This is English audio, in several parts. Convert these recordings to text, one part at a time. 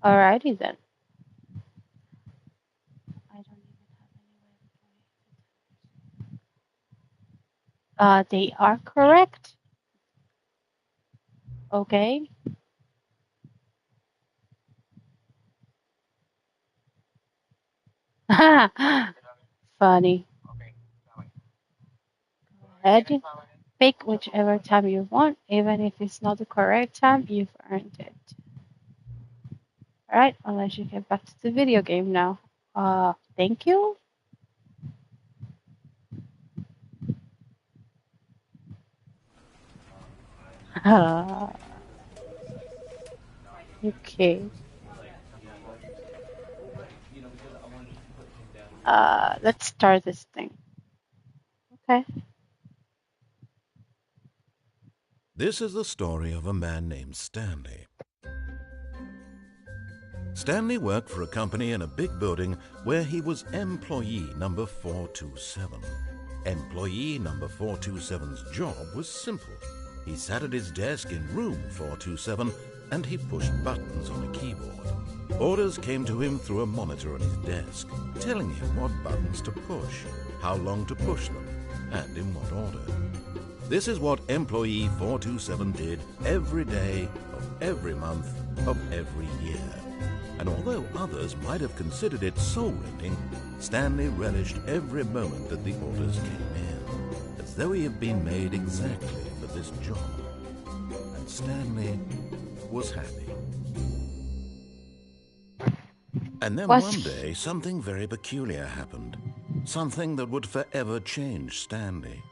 Alrighty then. I don't even have any way. They are correct. Okay. Funny. Go ahead. Pick whichever time you want, even if it's not the correct time, you've earned it. Alright, unless you get back to the video game now. Thank you. Okay. Let's start this thing. Okay. This is the story of a man named Stanley. Stanley worked for a company in a big building where he was employee number 427. Employee number 427's job was simple. He sat at his desk in room 427 and he pushed buttons on a keyboard. Orders came to him through a monitor on his desk, telling him what buttons to push, how long to push them, and in what order. This is what employee 427 did every day of every month of every year. And although others might have considered it soul-rending, Stanley relished every moment that the orders came in, as though he had been made exactly for this job. And Stanley was happy. And then one day, something very peculiar happened. Something that would forever change Stanley.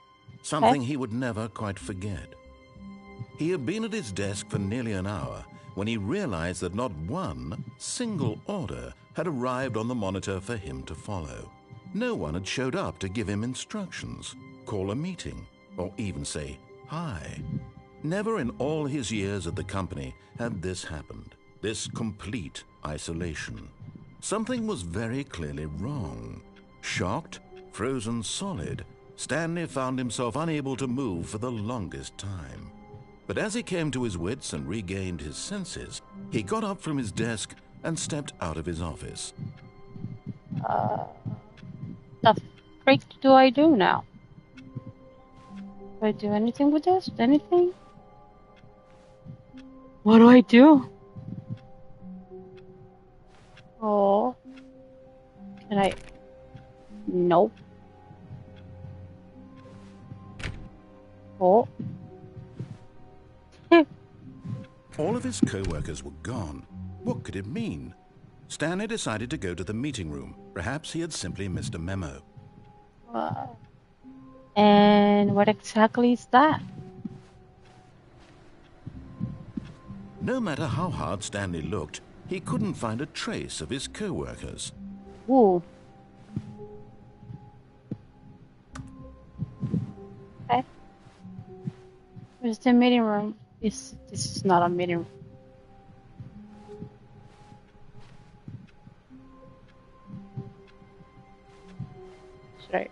Something he would never quite forget. He had been at his desk for nearly an hour when he realized that not one single order had arrived on the monitor for him to follow. No one had showed up to give him instructions, call a meeting, or even say hi. Never in all his years at the company had this happened, this complete isolation. Something was very clearly wrong. Shocked, frozen solid, Stanley found himself unable to move for the longest time. But as he came to his wits and regained his senses, he got up from his desk and stepped out of his office. The freak do I do now? Do I do anything with this? Anything? What do I do? Oh. Can I? Nope. Oh. All of his co-workers were gone. What could it mean? Stanley decided to go to the meeting room. Perhaps he had simply missed a memo. And what exactly is that? No matter how hard Stanley looked, he couldn't find a trace of his co-workers. Ooh. Okay. Where's the meeting room? This is not a meeting room. Should I?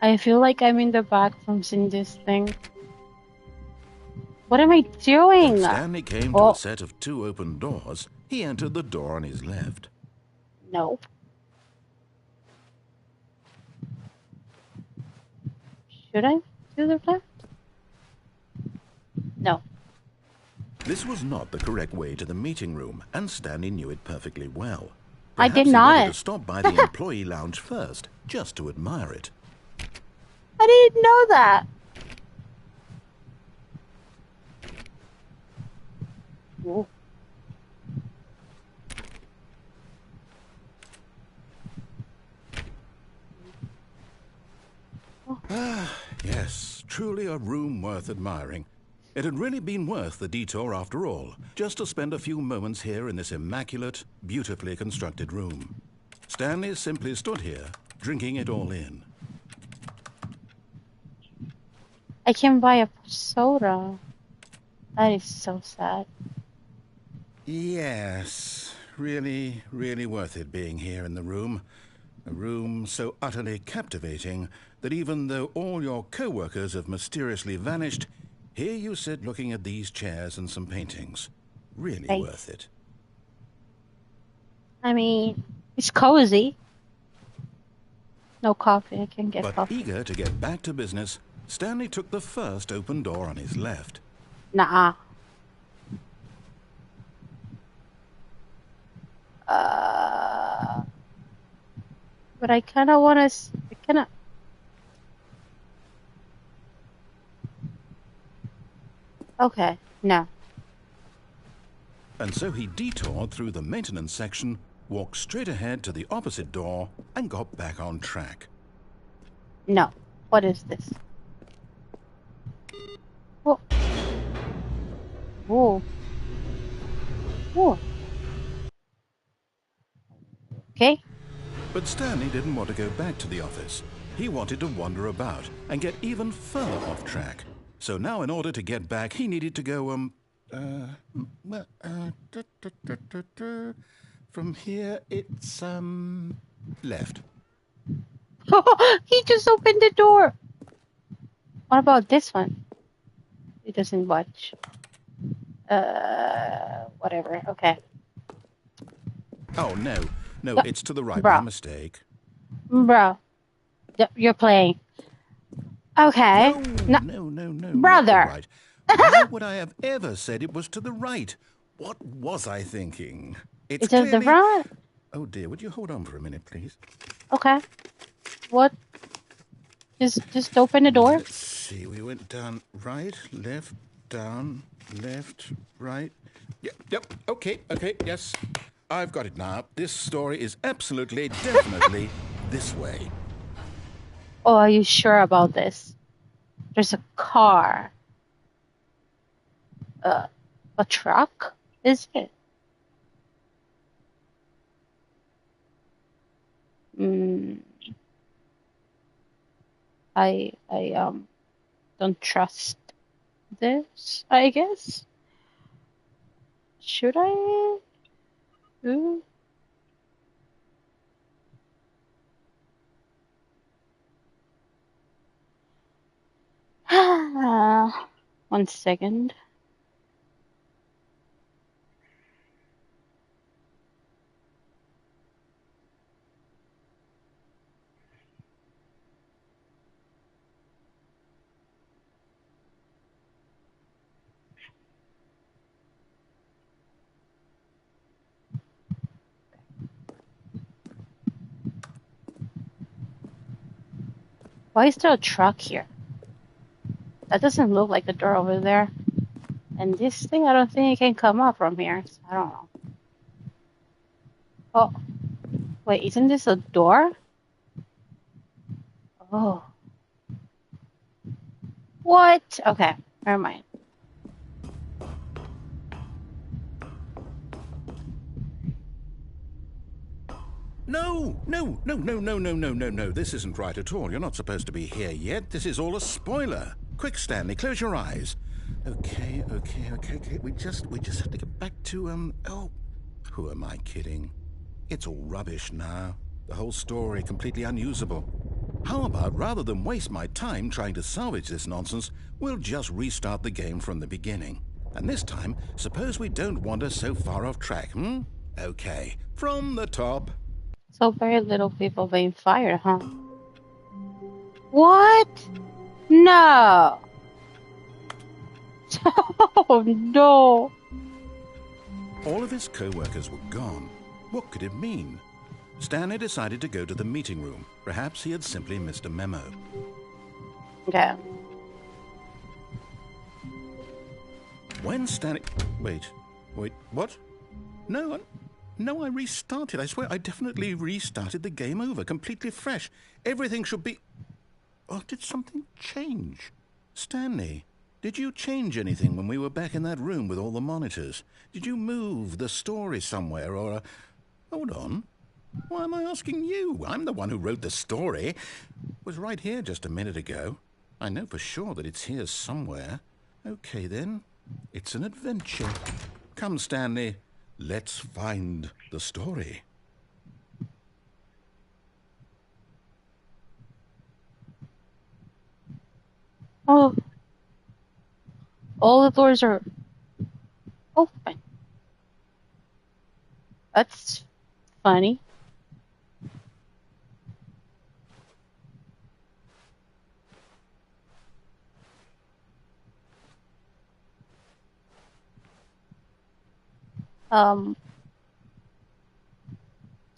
I feel like I'm in the back from seeing this thing. What am I doing? When Stanley came to a set of 2 open doors, he entered the door on his left. Nope. Should I do the left? No. This was not the correct way to the meeting room, and Stanley knew it perfectly well. I did Perhaps he wanted not. to stop by the employee lounge first, just to admire it. I didn't know that. Whoa. Yes, truly a room worth admiring. It had really been worth the detour after all, just to spend a few moments here in this immaculate, beautifully constructed room. Stanley simply stood here, drinking it all in. I can buy a soda. That is so sad. Yes, really, really worth it being here in the room. A room so utterly captivating that even though all your co-workers have mysteriously vanished, here you sit looking at these chairs and some paintings. Really Right. worth it. I mean, it's cozy. No coffee. I can get But coffee. eager to get back to business, Stanley took the first open door on his left. Nah. But I kind of want to. I kind of. Okay. No. And so he detoured through the maintenance section, walked straight ahead to the opposite door, and got back on track. No. What is this? Whoa. Whoa. Whoa. Okay. But Stanley didn't want to go back to the office. He wanted to wander about and get even further off track. So now in order to get back, he needed to go, from here, it's, left. He just opened the door. What about this one? It doesn't budge. Whatever. Okay. Oh, no, it's to the right. Bro. My mistake. Bro. You're playing. Okay. No, Brother. not the right. Why would I have ever said it was to the right? What was I thinking? It's to the front. Oh dear, would you hold on for a minute, please? Okay. What? Just open the door. Let's see, we went down right, left, down, left, right. Yep, okay, yes. I've got it now. This story is absolutely, definitely this way. Oh, are you sure about this? There's a car. A truck? Is it? I don't trust this, I guess. Should I? Ooh. One second. Why is there a truck here? That doesn't look like the door over there. And this thing, I don't think it can come up from here. So I don't know. Oh, wait, isn't this a door? Oh. What? Okay, never mind. No. This isn't right at all. You're not supposed to be here yet. This is all a spoiler. Quick, Stanley, close your eyes. Okay. We just have to get back to, oh, who am I kidding? It's all rubbish now. The whole story completely unusable. How about, rather than waste my time trying to salvage this nonsense, we'll just restart the game from the beginning. And this time, suppose we don't wander so far off track, Okay, from the top. So very little people being fired, huh? What? No. Oh, no. All of his co-workers were gone. What could it mean? Stanley decided to go to the meeting room. Perhaps he had simply missed a memo. Okay. When Stanley... Wait, what? No, I restarted. I swear, I definitely restarted the game over, completely fresh. Everything should be... Oh, did something change? Stanley, did you change anything when we were back in that room with all the monitors? Did you move the story somewhere, or... Hold on. Why am I asking you? I'm the one who wrote the story. It was right here just a minute ago. I know for sure that it's here somewhere. Okay, then. It's an adventure. Come, Stanley. Let's find the story. Oh, all the doors are open. That's funny.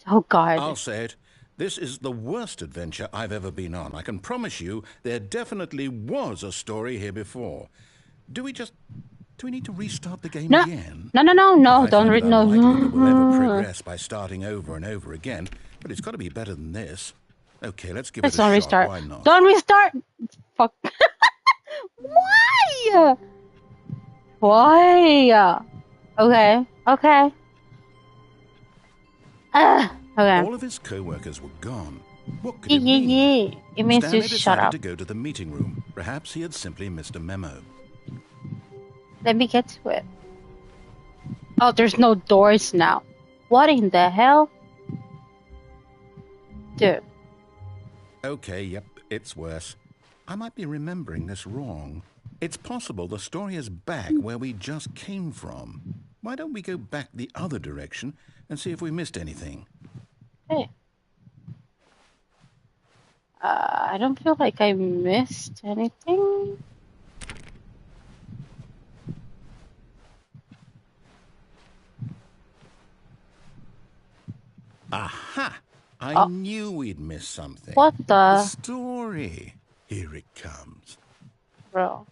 Oh God. I'll say it. This is the worst adventure I've ever been on. I can promise you there definitely was a story here before. Do we need to restart the game again? No. I Don't find read. it No. unlikely that we'll ever progress by starting over and over again, but it's got to be better than this. Okay, let's give it a Don't shot. restart. Why not? Don't restart. Fuck. Why? Why? Okay. Okay. Okay. All of his co-workers were gone. What could it mean? Yeah. It means Stanley just shut decided up. to go to the meeting room. Perhaps he had simply missed a memo. Let me get to it. Oh, there's no doors now. What in the hell? Dude. Okay, yep, it's worse. I might be remembering this wrong. It's possible the story is back where we just came from. Why don't we go back the other direction and see if we missed anything? Hey. I don't feel like I missed anything. Aha! I knew we'd miss something. What The the? story. Here it comes. Bro.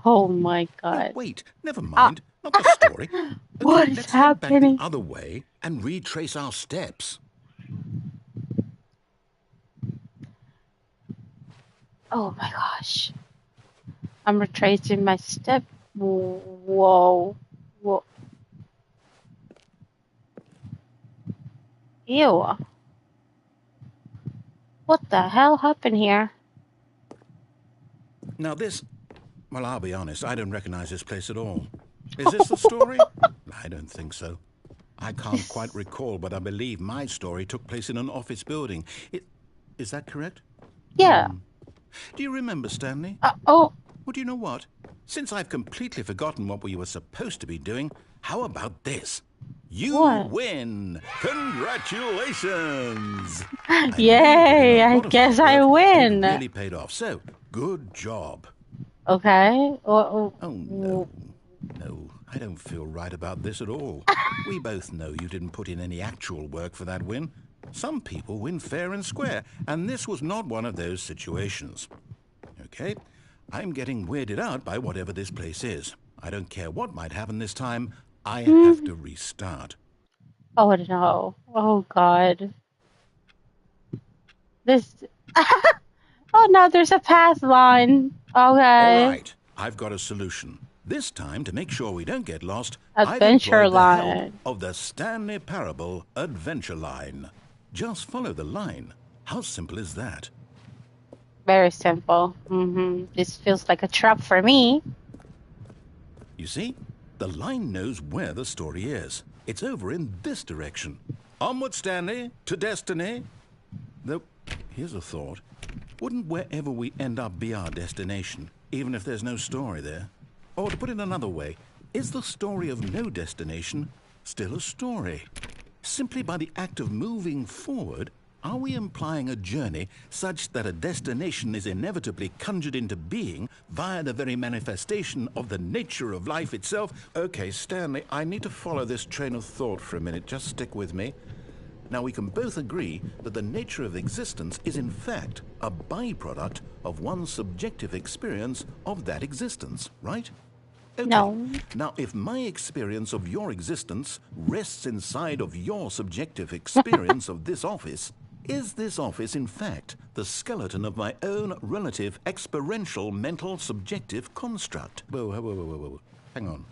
Oh my No, God. wait, never mind. Not the story. Okay, What is let's head back the happening? other way and retrace our steps. Oh my gosh. I'm retracing my step. Whoa. Whoa. Ew. What the hell happened here? Now well, I'll be honest, I don't recognize this place at all. Is this the story? I don't think so. I can't quite recall, but I believe my story took place in an office building. Is that correct? Yeah. Do you remember, Stanley? Oh. Well, do you know what? Since I've completely forgotten what we were supposed to be doing, how about this? You win! Congratulations! Yay! I guess I win. It really paid off. So, good job. Okay. Oh, no. No, I don't feel right about this at all. We both know you didn't put in any actual work for that win. Some people win fair and square, and this was not one of those situations. Okay, I'm getting weirded out by whatever this place is. I don't care what might happen this time. I have to restart. Oh no. Oh God. This... Oh no, there's a path line. Okay. All right, I've got a solution. This time, to make sure we don't get lost, Adventure I've employed the help line. of the Stanley Parable Adventure Line. Just follow the line. How simple is that? Very simple. This feels like a trap for me. You see, the line knows where the story is. It's over in this direction. Onward, Stanley, to destiny. Though, here's a thought. Wouldn't wherever we end up be our destination, even if there's no story there? Or to put it another way, is the story of no destination still a story? Simply by the act of moving forward, are we implying a journey such that a destination is inevitably conjured into being via the very manifestation of the nature of life itself? Okay, Stanley, I need to follow this train of thought for a minute. Just stick with me. Now, we can both agree that the nature of existence is in fact a byproduct of one's subjective experience of that existence, right? Okay. No. Now, if my experience of your existence rests inside of your subjective experience of this office, is this office, in fact, the skeleton of my own relative experiential mental subjective construct? Whoa. Hang on.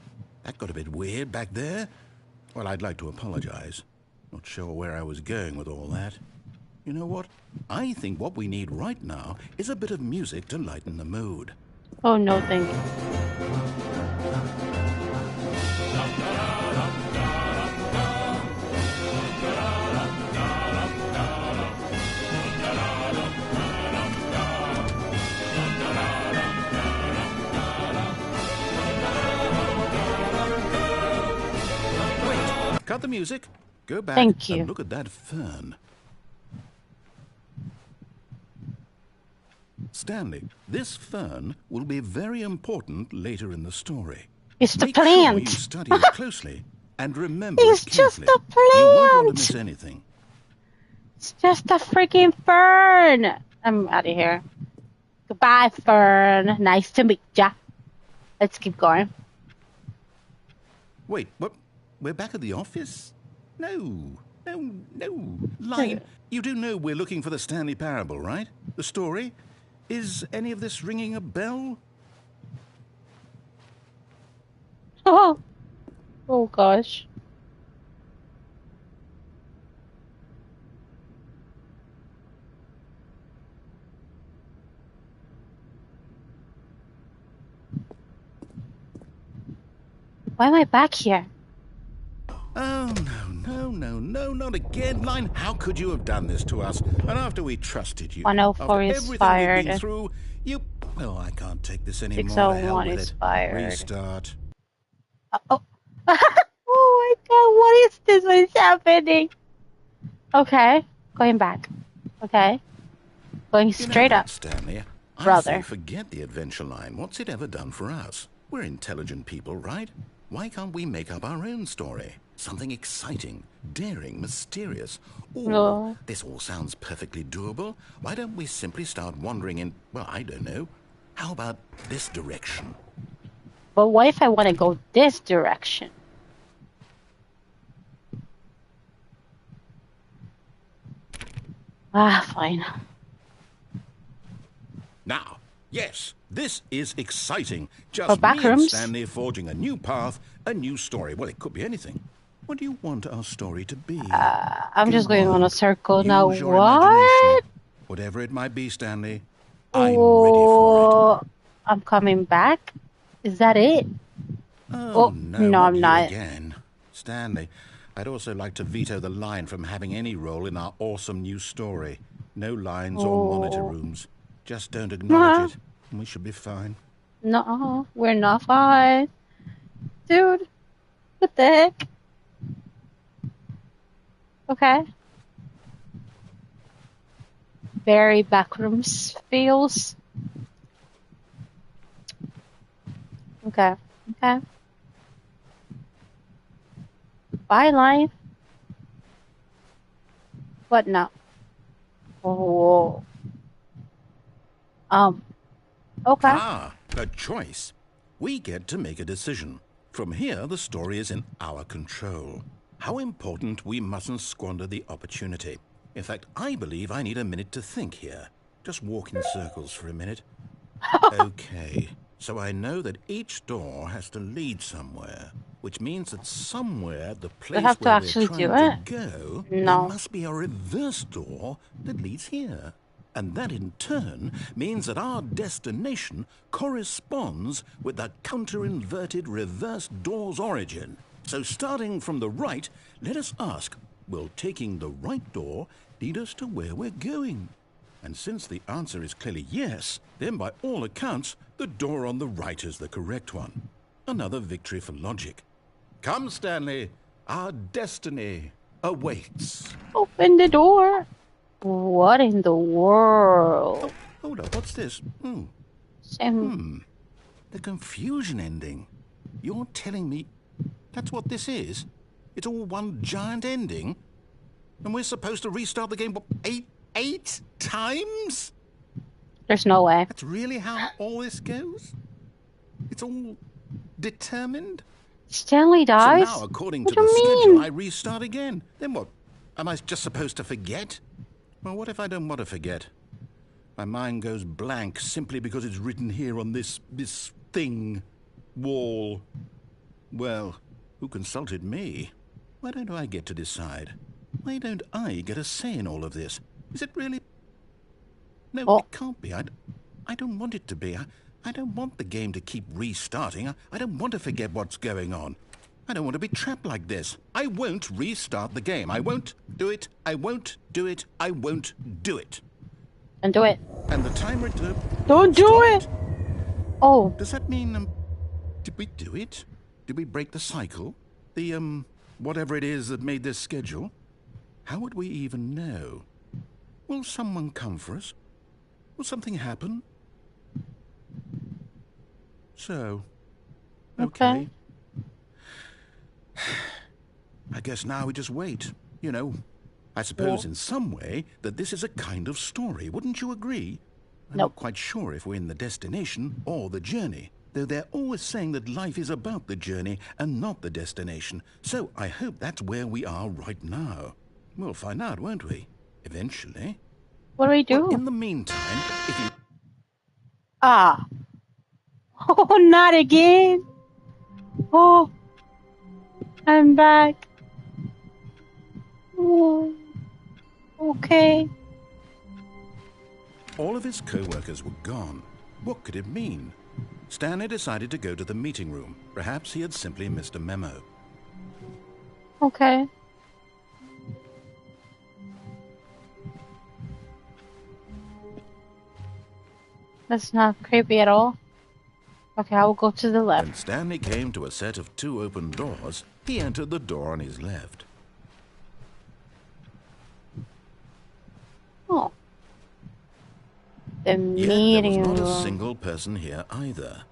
That got a bit weird back there. Well, I'd like to apologize. Not sure where I was going with all that. You know what? I think what we need right now is a bit of music to lighten the mood. Oh no, thank you. music. Go back Thank you. and look at that fern. Stanley, this fern will be very important later in the story. It's the Make plant. sure you study it closely and remember It's it carefully. just a plant. You won't want to miss anything. It's just a freaking fern. I'm out of here. Goodbye, fern. Nice to meet ya. Let's keep going. Wait, what? We're back at the office? No. Line, you do know we're looking for the Stanley Parable, right? The story? Is any of this ringing a bell? Oh gosh. Why am I back here? Oh, no, not again, Line. How could you have done this to us? And after we trusted you, 104 after is everything fired. we've been through, you... Oh, I can't take this anymore. 601 is fired. Restart. Oh. Oh my god, what is this? What is happening? Okay, going back. Okay. Going straight up. Stanley, Brother. I say forget the adventure line. What's it ever done for us? We're intelligent people, right? Why can't we make up our own story? Something exciting, daring, mysterious. No. This all sounds perfectly doable. Why don't we simply start wandering in, well, I don't know. How about this direction? But what if I want to go this direction? Fine. Now, yes, this is exciting. For Just back me and rooms? Stanley forging a new path, a new story. Well, it could be anything. What do you want our story to be? I'm just going on a circle Use now. your What? imagination. Whatever it might be, Stanley, I'm ready for it. I'm coming back. Is that it? Oh, no, I'm you not. Again. Stanley, I'd also like to veto the line from having any role in our awesome new story. No lines or monitor rooms. Just don't acknowledge it, and we should be fine. No, we're not fine. Dude, what the heck? Okay. Very backrooms feels. Okay. Byline. What now? Oh. Okay. A choice. We get to make a decision. From here, the story is in our control. How important we mustn't squander the opportunity. In fact, I believe I need a minute to think here. Just walk in circles for a minute. Okay, so I know that each door has to lead somewhere, which means that somewhere the place have to where actually we're do trying it? to go, No. there must be a reverse door that leads here. And that in turn means that our destination corresponds with the counter-inverted reverse door's origin. So starting from the right, let us ask, will taking the right door lead us to where we're going? And since the answer is clearly yes, then by all accounts, the door on the right is the correct one. Another victory for logic. Come, Stanley, our destiny awaits. Open the door. What in the world? Oh, hold up, what's this? The confusion ending. You're telling me that's what this is? It's all one giant ending? And we're supposed to restart the game, what, eight times? There's no way. That's really how all this goes? It's all determined? Stanley dies? So now, according What to do the you schedule, mean? I restart again. Then what? Am I just supposed to forget? Well, what if I don't want to forget? My mind goes blank simply because it's written here on this thing, wall. Well, who consulted me? Why don't I get to decide? Why don't I get a say in all of this? Is it really? No, it can't be. I don't want it to be. I don't want the game to keep restarting. I don't want to forget what's going on. I don't want to be trapped like this. I won't restart the game. I won't do it. I won't do it. I won't do it. Don't do it. And the timer... Don't do it! Oh. Does that mean, did we do it? Did we break the cycle? The whatever it is that made this schedule? How would we even know? Will someone come for us? Will something happen? So, okay. I guess now we just wait, you know. I suppose in some way that this is a kind of story, wouldn't you agree? I'm not quite sure if we're in the destination or the journey, though they're always saying that life is about the journey and not the destination. So I hope that's where we are right now. We'll find out, won't we? Eventually. What do we do? Well, in the meantime, if you... Ah. Oh, not again. Oh, I'm back. Oh, okay. All of his co-workers were gone. What could it mean? Stanley decided to go to the meeting room. Perhaps he had simply missed a memo. Okay. That's not creepy at all. Okay, I will go to the left. When Stanley came to a set of 2 open doors, he entered the door on his left. Oh. The Yet meeting there was not room. a single person here either.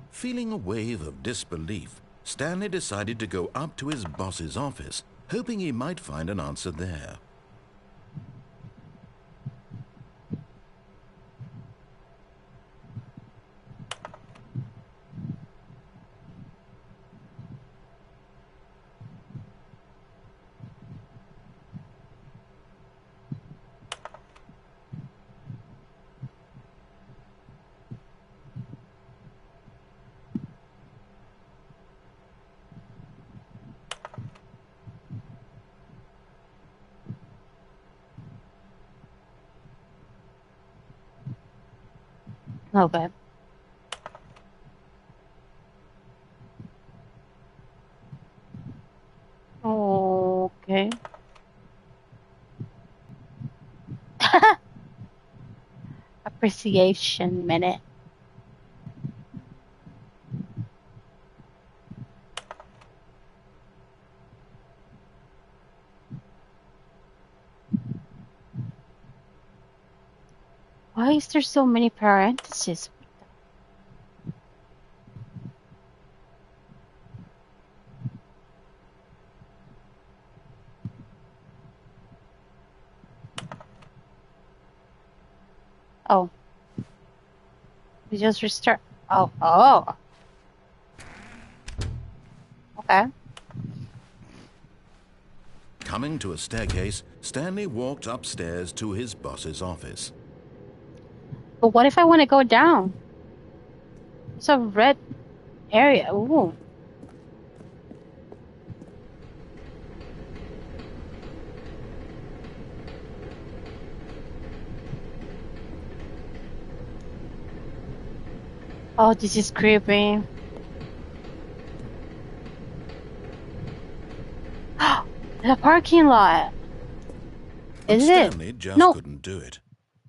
Feeling a wave of disbelief, Stanley decided to go up to his boss's office, hoping he might find an answer there. Okay. Okay. Appreciation minute. Why is there so many parentheses? Oh. We just restart. Oh. Okay. Coming to a staircase, Stanley walked upstairs to his boss's office. But what if I want to go down? It's a red area. Ooh. Oh, this is creepy. The parking lot. Is it? Stanley just couldn't do it.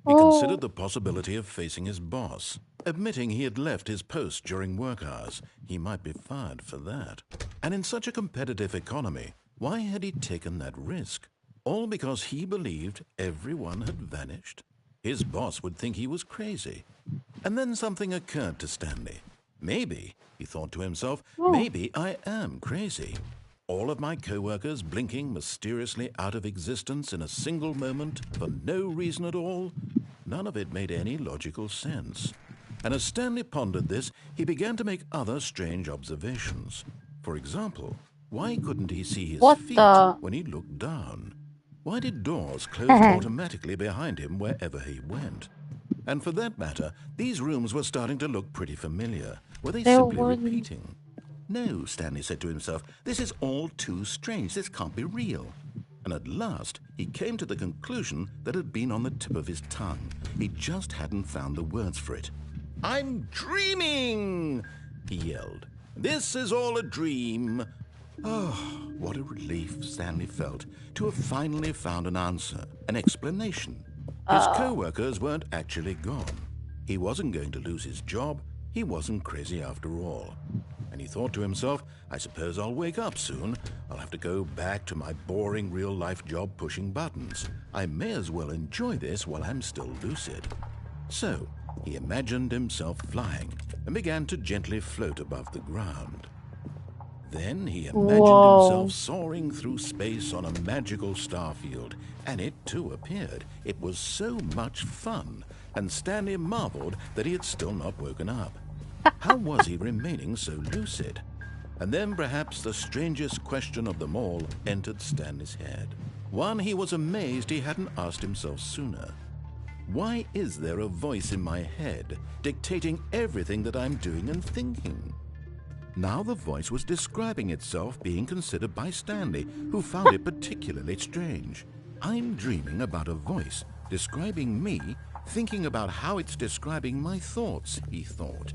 He considered the possibility of facing his boss. Admitting he had left his post during work hours, he might be fired for that. And in such a competitive economy, why had he taken that risk? All because he believed everyone had vanished? His boss would think he was crazy. And then something occurred to Stanley. Maybe, he thought to himself, maybe I am crazy. All of my co-workers blinking mysteriously out of existence in a single moment for no reason at all? None of it made any logical sense. And as Stanley pondered this, he began to make other strange observations. For example, why couldn't he see his feet when he looked down? Why did doors close automatically behind him wherever he went? And for that matter, these rooms were starting to look pretty familiar. Were they simply repeating? No, Stanley said to himself, this is all too strange. This can't be real. And at last, he came to the conclusion that had been on the tip of his tongue. He just hadn't found the words for it. I'm dreaming, he yelled. This is all a dream. Oh, what a relief Stanley felt to have finally found an answer, an explanation. His co-workers weren't actually gone. He wasn't going to lose his job. He wasn't crazy after all. and he thought to himself, I suppose I'll wake up soon. I'll have to go back to my boring real-life job pushing buttons. I may as well enjoy this while I'm still lucid. So, he imagined himself flying and began to gently float above the ground. Then he imagined himself soaring through space on a magical starfield, and it too appeared. It was so much fun, and Stanley marveled that he had still not woken up. How was he remaining so lucid? And then perhaps the strangest question of them all entered Stanley's head. One he was amazed he hadn't asked himself sooner. Why is there a voice in my head dictating everything that I'm doing and thinking? Now the voice was describing itself being considered by Stanley, who found it particularly strange. I'm dreaming about a voice describing me, thinking about how it's describing my thoughts, he thought.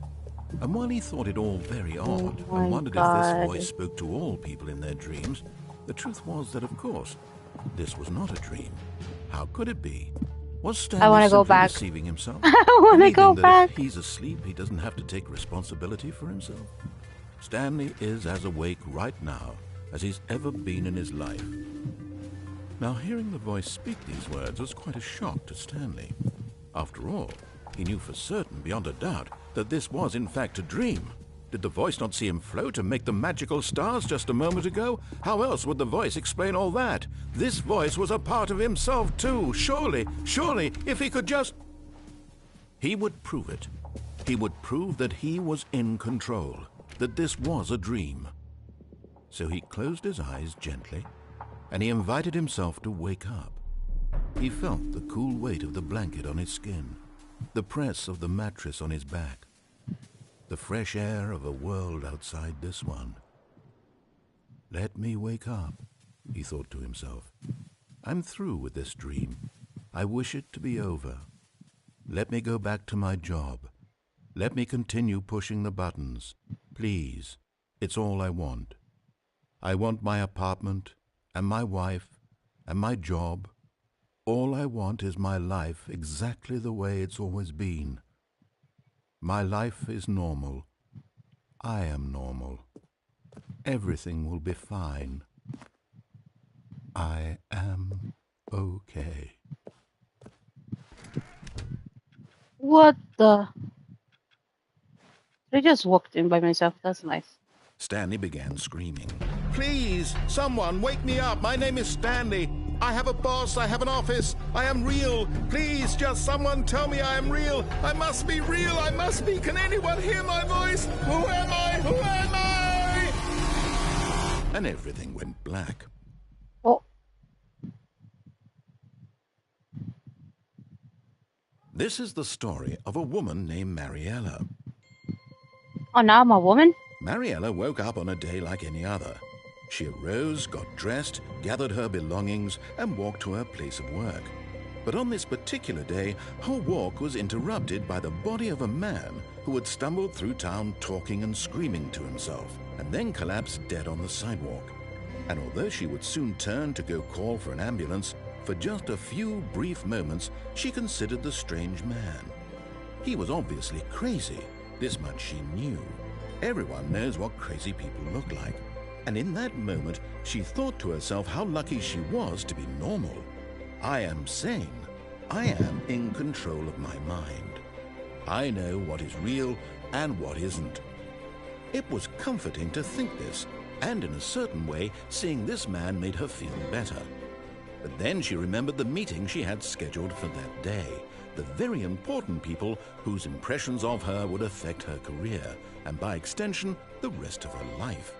And while he thought it all very odd and wondered if this voice spoke to all people in their dreams, the truth was that, of course, this was not a dream. How could it be? Was Stanley simply deceiving himself? I want to go back. If he's asleep, he doesn't have to take responsibility for himself. Stanley is as awake right now as he's ever been in his life. Now, hearing the voice speak these words was quite a shock to Stanley. After all, he knew for certain, beyond a doubt, that this was in fact a dream. Did the voice not see him float and make the magical stars just a moment ago? How else would the voice explain all that? This voice was a part of himself too. Surely, if he could just... He would prove it. He would prove that he was in control, that this was a dream. So he closed his eyes gently, and he invited himself to wake up. He felt the cool weight of the blanket on his skin, the press of the mattress on his back, the fresh air of a world outside this one. Let me wake up, he thought to himself. I'm through with this dream. I wish it to be over. Let me go back to my job. Let me continue pushing the buttons. Please, it's all I want. I want my apartment and my wife and my job. All I want is my life exactly the way it's always been. My life is normal. I am normal. Everything will be fine. I am okay. What the? I just walked in by myself. That's nice. Stanley began screaming. Please, someone, wake me up. My name is Stanley. I have a boss. I have an office. I am real. Please, just someone tell me I am real. I must be real. I must be. Can anyone hear my voice? Who am I? Who am I? And everything went black. Oh. This is the story of a woman named Mariella. Oh, now I'm a woman? Mariella woke up on a day like any other. She arose, got dressed, gathered her belongings, and walked to her place of work. But on this particular day, her walk was interrupted by the body of a man who had stumbled through town talking and screaming to himself, and then collapsed dead on the sidewalk. And although she would soon turn to go call for an ambulance, for just a few brief moments, she considered the strange man. He was obviously crazy. This much she knew. Everyone knows what crazy people look like. And in that moment, she thought to herself how lucky she was to be normal. I am sane. I am in control of my mind. I know what is real and what isn't. It was comforting to think this, and in a certain way, seeing this man made her feel better. But then she remembered the meeting she had scheduled for that day, the very important people whose impressions of her would affect her career, and by extension, the rest of her life.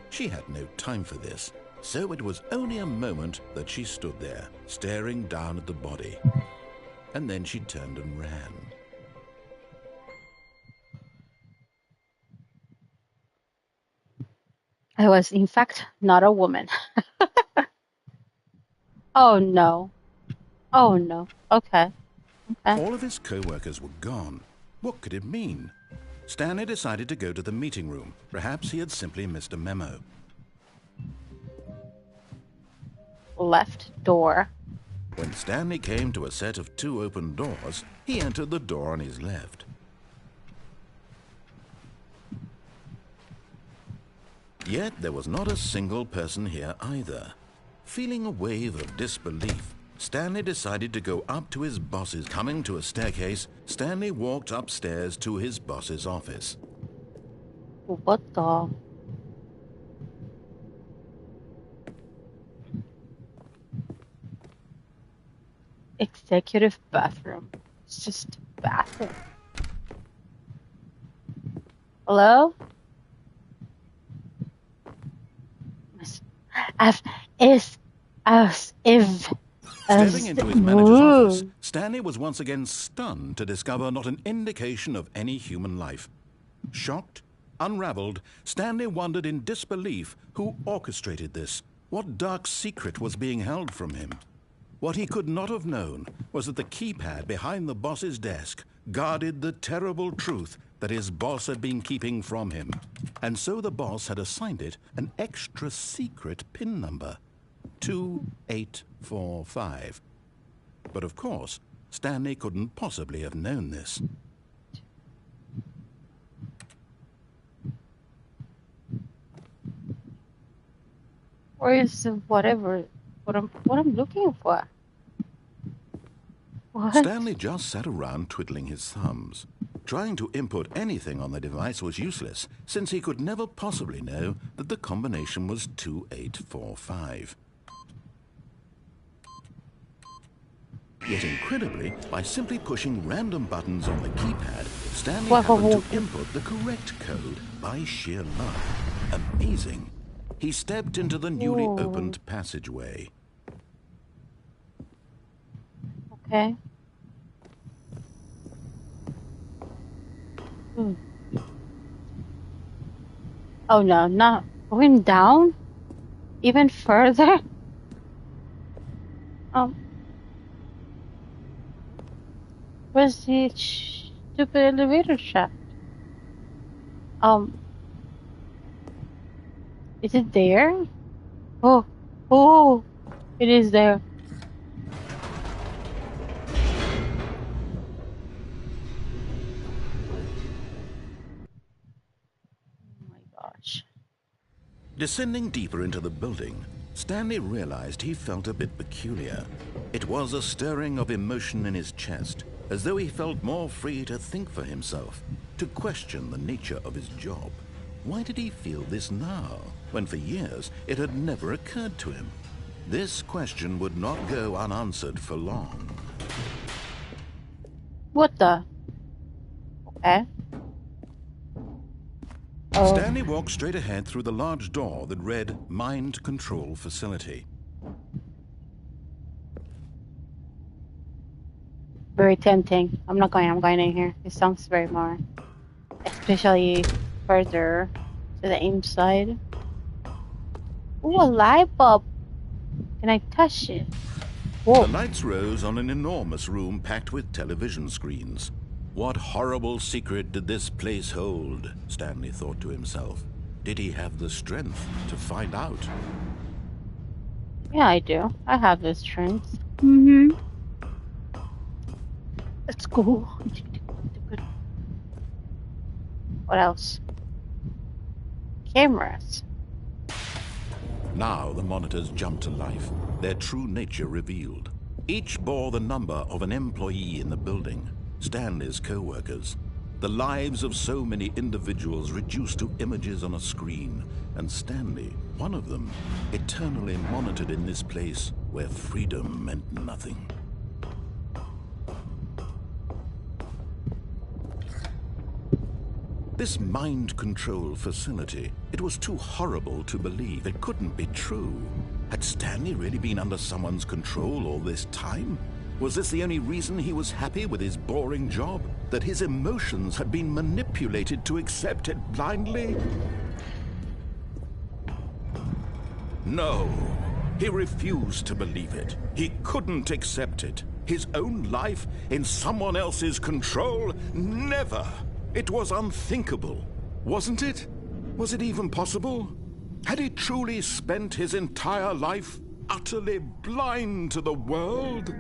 She had no time for this, so it was only a moment that she stood there, staring down at the body. And then she turned and ran. I was, in fact, not a woman. Oh, no. Oh, no. Okay. All of his co-workers were gone. What could it mean? Stanley decided to go to the meeting room. Perhaps he had simply missed a memo. Left door. When Stanley came to a set of 2 open doors, he entered the door on his left. Yet there was not a single person here either. Feeling a wave of disbelief, Stanley decided to go up to his boss's. Coming to a staircase, Stanley walked upstairs to his boss's office. What the? Executive bathroom. It's just a bathroom. Hello? Stepping into his manager's office, Stanley was once again stunned to discover not an indication of any human life. Shocked, unraveled, Stanley wondered in disbelief who orchestrated this. What dark secret was being held from him? What he could not have known was that the keypad behind the boss's desk guarded the terrible truth that his boss had been keeping from him. And so the boss had assigned it an extra secret PIN number, 2845. But of course, Stanley couldn't possibly have known this. Or is what I'm looking for? What? Stanley just sat around twiddling his thumbs. Trying to input anything on the device was useless, since he could never possibly know that the combination was 2845. Yet incredibly, by simply pushing random buttons on the keypad, Stanley happened to input the correct code by sheer luck. Amazing. He stepped into the newly opened passageway. Okay. Oh no, not going down? Even further? Where's the stupid elevator shaft? Is it there? Oh, it is there. Descending deeper into the building, Stanley realized he felt a bit peculiar. It was a stirring of emotion in his chest, as though he felt more free to think for himself, to question the nature of his job. Why did he feel this now, when for years it had never occurred to him? This question would not go unanswered for long. What the? Okay. Stanley walked straight ahead through the large door that read Mind Control Facility. Very tempting. I'm going in here. It sounds very more. Especially further to the inside. Ooh, a light bulb. Can I touch it? Whoa. The lights rose on an enormous room packed with television screens. What horrible secret did this place hold? Stanley thought to himself. Did he have the strength to find out? Yeah, I do. I have the strength. Let's go. What else? Cameras. Now the monitors jumped to life, their true nature revealed. Each bore the number of an employee in the building. Stanley's co-workers, the lives of so many individuals reduced to images on a screen, and Stanley, one of them, eternally monitored in this place where freedom meant nothing. This mind control facility, it was too horrible to believe. It couldn't be true. Had Stanley really been under someone's control all this time? Was this the only reason he was happy with his boring job? That his emotions had been manipulated to accept it blindly? No, he refused to believe it. He couldn't accept it. His own life in someone else's control? Never! It was unthinkable, wasn't it? Was it even possible? Had he truly spent his entire life utterly blind to the world?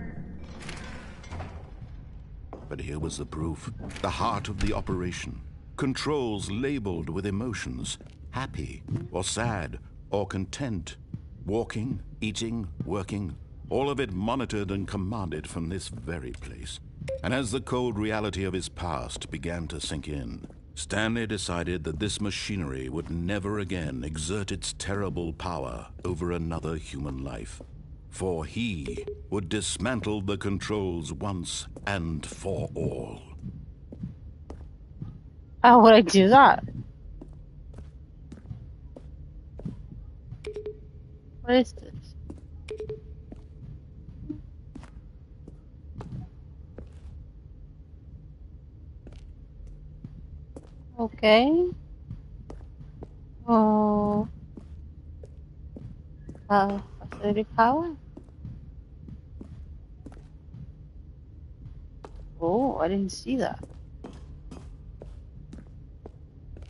But here was the proof, the heart of the operation. Controls labeled with emotions. happy or sad or content, walking, eating, working, all of it monitored and commanded from this very place. And as the cold reality of his past began to sink in, Stanley decided that this machinery would never again exert its terrible power over another human life. For he would dismantle the controls once and for all. How would I do that? What is this? Okay. Oh. Facility power? Oh, I didn't see that.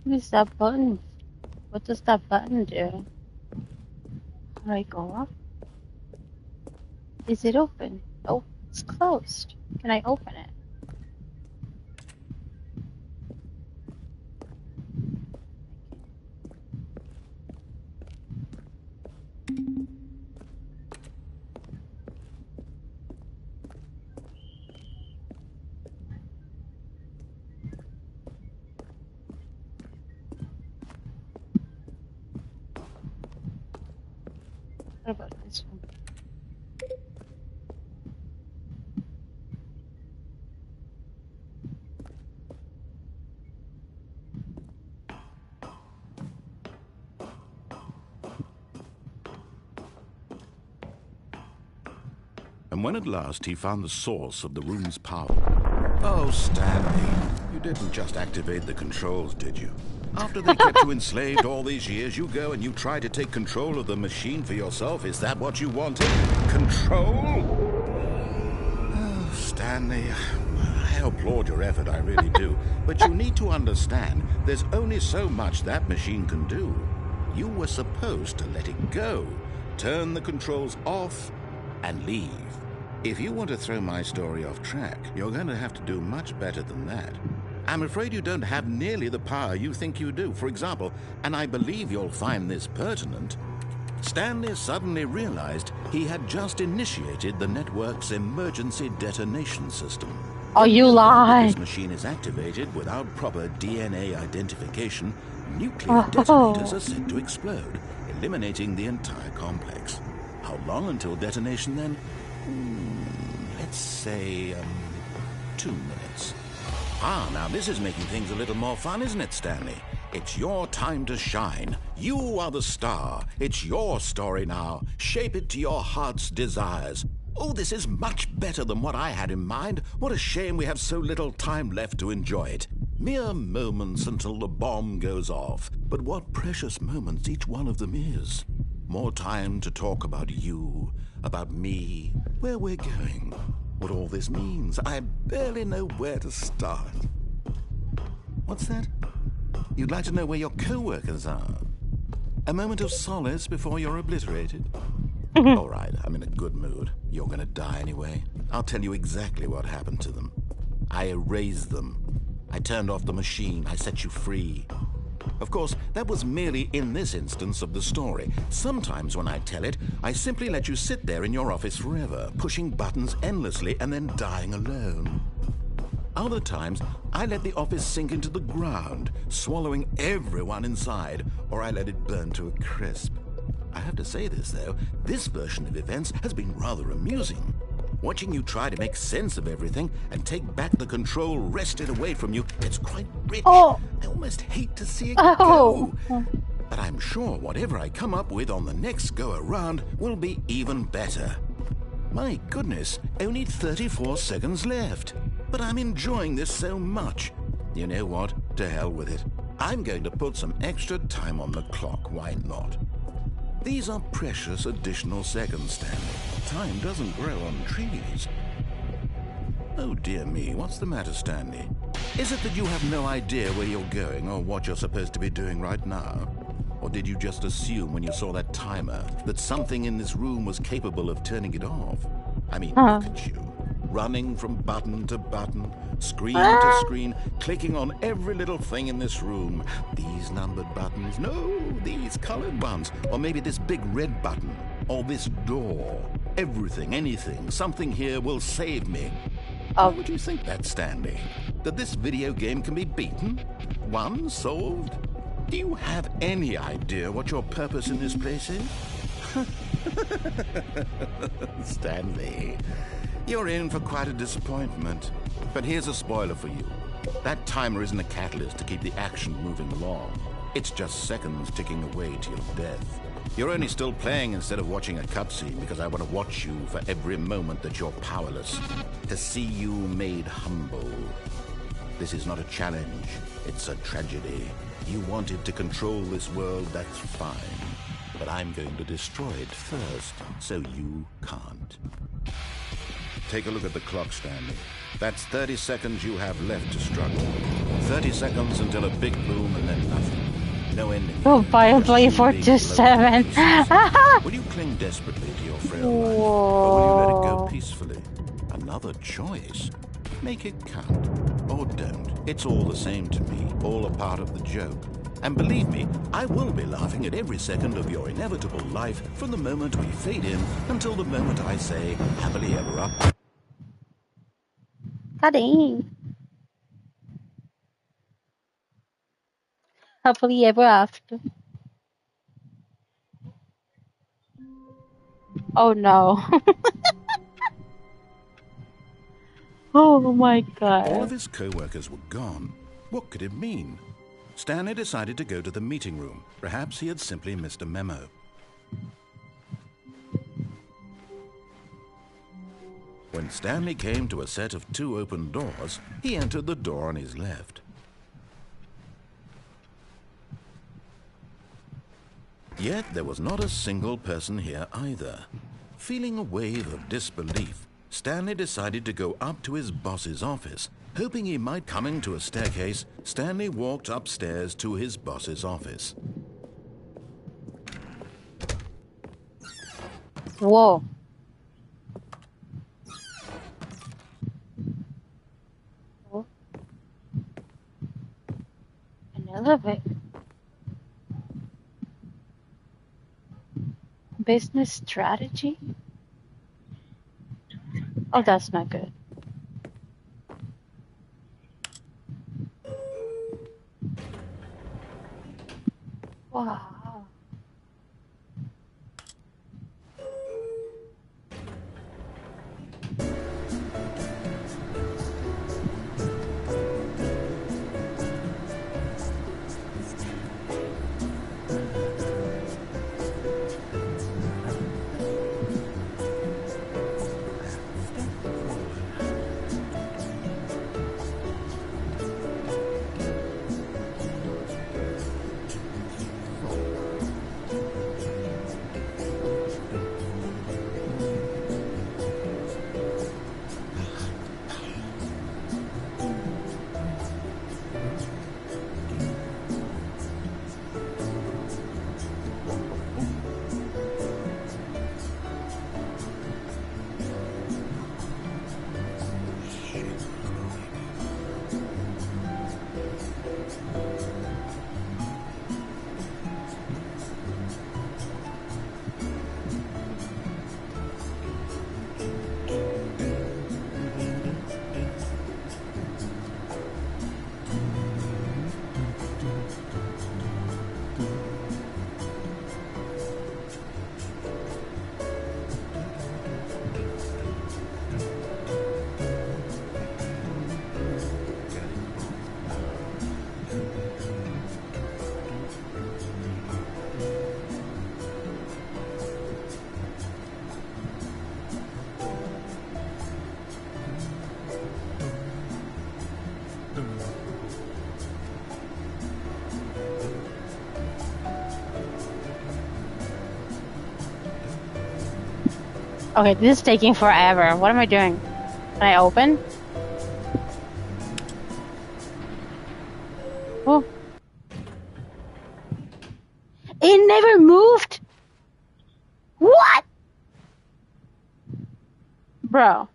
What is that button? What does that button do? How do I go up? Is it open? Oh, it's closed. Can I open it? What about this one? And when at last he found the source of the room's power... Oh, Stanley, you didn't just activate the controls, did you? After they kept you enslaved all these years, you go and you try to take control of the machine for yourself. Is that what you wanted? Control? Oh, Stanley, I applaud your effort, I really do. But you need to understand, there's only so much that machine can do. You were supposed to let it go, turn the controls off, and leave. If you want to throw my story off track, you're going to have to do much better than that. I'm afraid you don't have nearly the power you think you do. For example, and I believe you'll find this pertinent, Stanley suddenly realized he had just initiated the network's emergency detonation system. Oh, you lie! If this machine is activated without proper DNA identification, nuclear detonators are said to explode, eliminating the entire complex. How long until detonation then? Let's say, 2 minutes. Ah, now this is making things a little more fun, isn't it, Stanley? It's your time to shine. You are the star. It's your story now. Shape it to your heart's desires. Oh, this is much better than what I had in mind. What a shame we have so little time left to enjoy it. Mere moments until the bomb goes off. But what precious moments each one of them is. More time to talk about you, about me, where we're going, what all this means. I barely know where to start. What's that? You'd like to know where your co-workers are? A moment of solace before you're obliterated? All right, I'm in a good mood. You're gonna die anyway. I'll tell you exactly what happened to them. I erased them. I turned off the machine. I set you free. Of course, that was merely in this instance of the story. Sometimes when I tell it, I simply let you sit there in your office forever, pushing buttons endlessly and then dying alone. Other times, I let the office sink into the ground, swallowing everyone inside, or I let it burn to a crisp. I have to say this, though, this version of events has been rather amusing. Watching you try to make sense of everything and take back the control wrested away from you, it's quite rich. Oh. I almost hate to see it go. But I'm sure whatever I come up with on the next go-around will be even better. My goodness, only 34 seconds left. But I'm enjoying this so much. You know what? To hell with it. I'm going to put some extra time on the clock. Why not? These are precious additional seconds, Stanley. Time doesn't grow on trees. Oh dear me, what's the matter, Stanley? Is it that you have no idea where you're going or what you're supposed to be doing right now? Or did you just assume when you saw that timer that something in this room was capable of turning it off? I mean, look at you. running from button to button, screen to screen, clicking on every little thing in this room. These numbered buttons, no, these colored ones, or maybe this big red button, or this door. Everything, anything, something here will save me. Why would you think that, Stanley? That this video game can be beaten? Won? Solved? Do you have any idea what your purpose in this place is? Stanley, you're in for quite a disappointment. But here's a spoiler for you. That timer isn't a catalyst to keep the action moving along. It's just seconds ticking away to your death. You're only still playing instead of watching a cutscene because I want to watch you for every moment that you're powerless. To see you made humble. This is not a challenge. It's a tragedy. You wanted to control this world, that's fine. But I'm going to destroy it first, so you can't. Take a look at the clock, Stanley. That's 30 seconds you have left to struggle. 30 seconds until a big boom and then nothing. No ending. Oh, Firefly 427. Will you cling desperately to your frail life, or will you let it go peacefully? Another choice. Make it count, or don't. It's all the same to me, all a part of the joke. And believe me, I will be laughing at every second of your inevitable life from the moment we fade in until the moment I say, happily ever after. Dang. Happily ever after. Oh no. Oh my god. All of his co-workers were gone. What could it mean? Stanley decided to go to the meeting room. Perhaps he had simply missed a memo. When Stanley came to a set of 2 open doors, he entered the door on his left. Yet there was not a single person here either. Feeling a wave of disbelief, Stanley decided to go up to his boss's office. Hoping he might coming to a staircase, Stanley walked upstairs to his boss's office. Whoa. An elevator. Business strategy? Oh, that's not good. Wow. Okay, this is taking forever. What am I doing? Can I open? Oh. It never moved? What? Bro.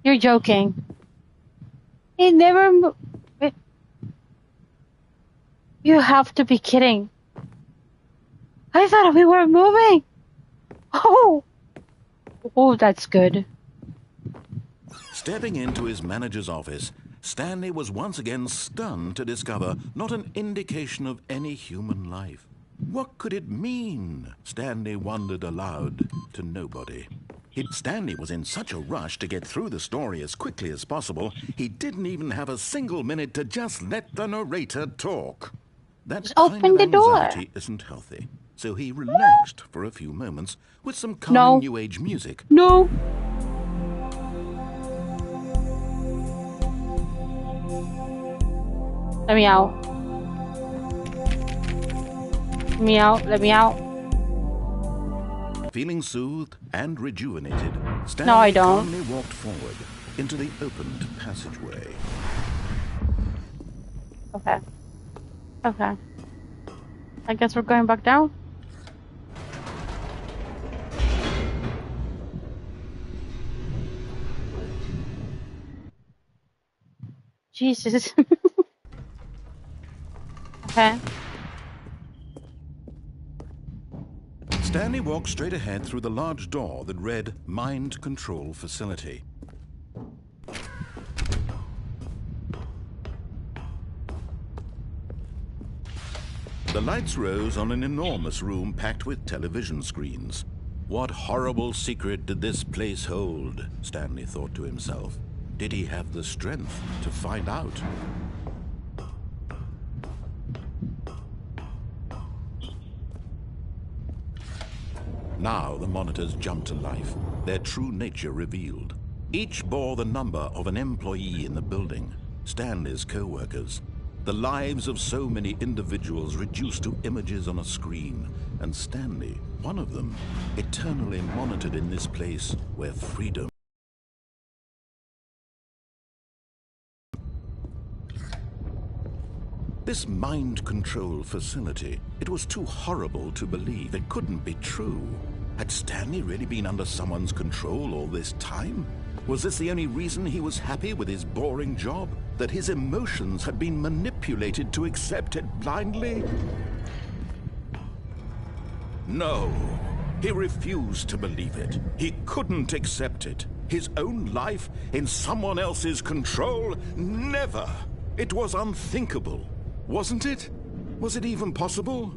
You're joking. He never You have to be kidding. I thought we were moving. Oh, that's good. Stepping into his manager's office, Stanley was once again stunned to discover not an indication of any human life. What could it mean? Stanley wondered aloud to nobody. Stanley was in such a rush to get through the story as quickly as possible, he didn't even have a single minute to just let the narrator talk. That Just kind open of the door. anxiety isn't healthy. So he relaxed for a few moments with some calming New Age music. No. Let me out. Let me out. Let me out. Feeling soothed and rejuvenated, Stanley calmly walked forward into the opened passageway. Okay. Okay. I guess we're going back down. Jesus. Okay. Stanley walked straight ahead through the large door that read Mind Control Facility. The lights rose on an enormous room packed with television screens. What horrible secret did this place hold? Stanley thought to himself. Did he have the strength to find out? Now the monitors jumped to life, their true nature revealed. Each bore the number of an employee in the building, Stanley's co-workers. The lives of so many individuals reduced to images on a screen, and Stanley, one of them, eternally monitored in this place where freedom. This mind control facility, it was too horrible to believe. It couldn't be true. Had Stanley really been under someone's control all this time? Was this the only reason he was happy with his boring job? That his emotions had been manipulated to accept it blindly? No, he refused to believe it. He couldn't accept it. His own life in someone else's control? Never! It was unthinkable. Wasn't it? Was it even possible?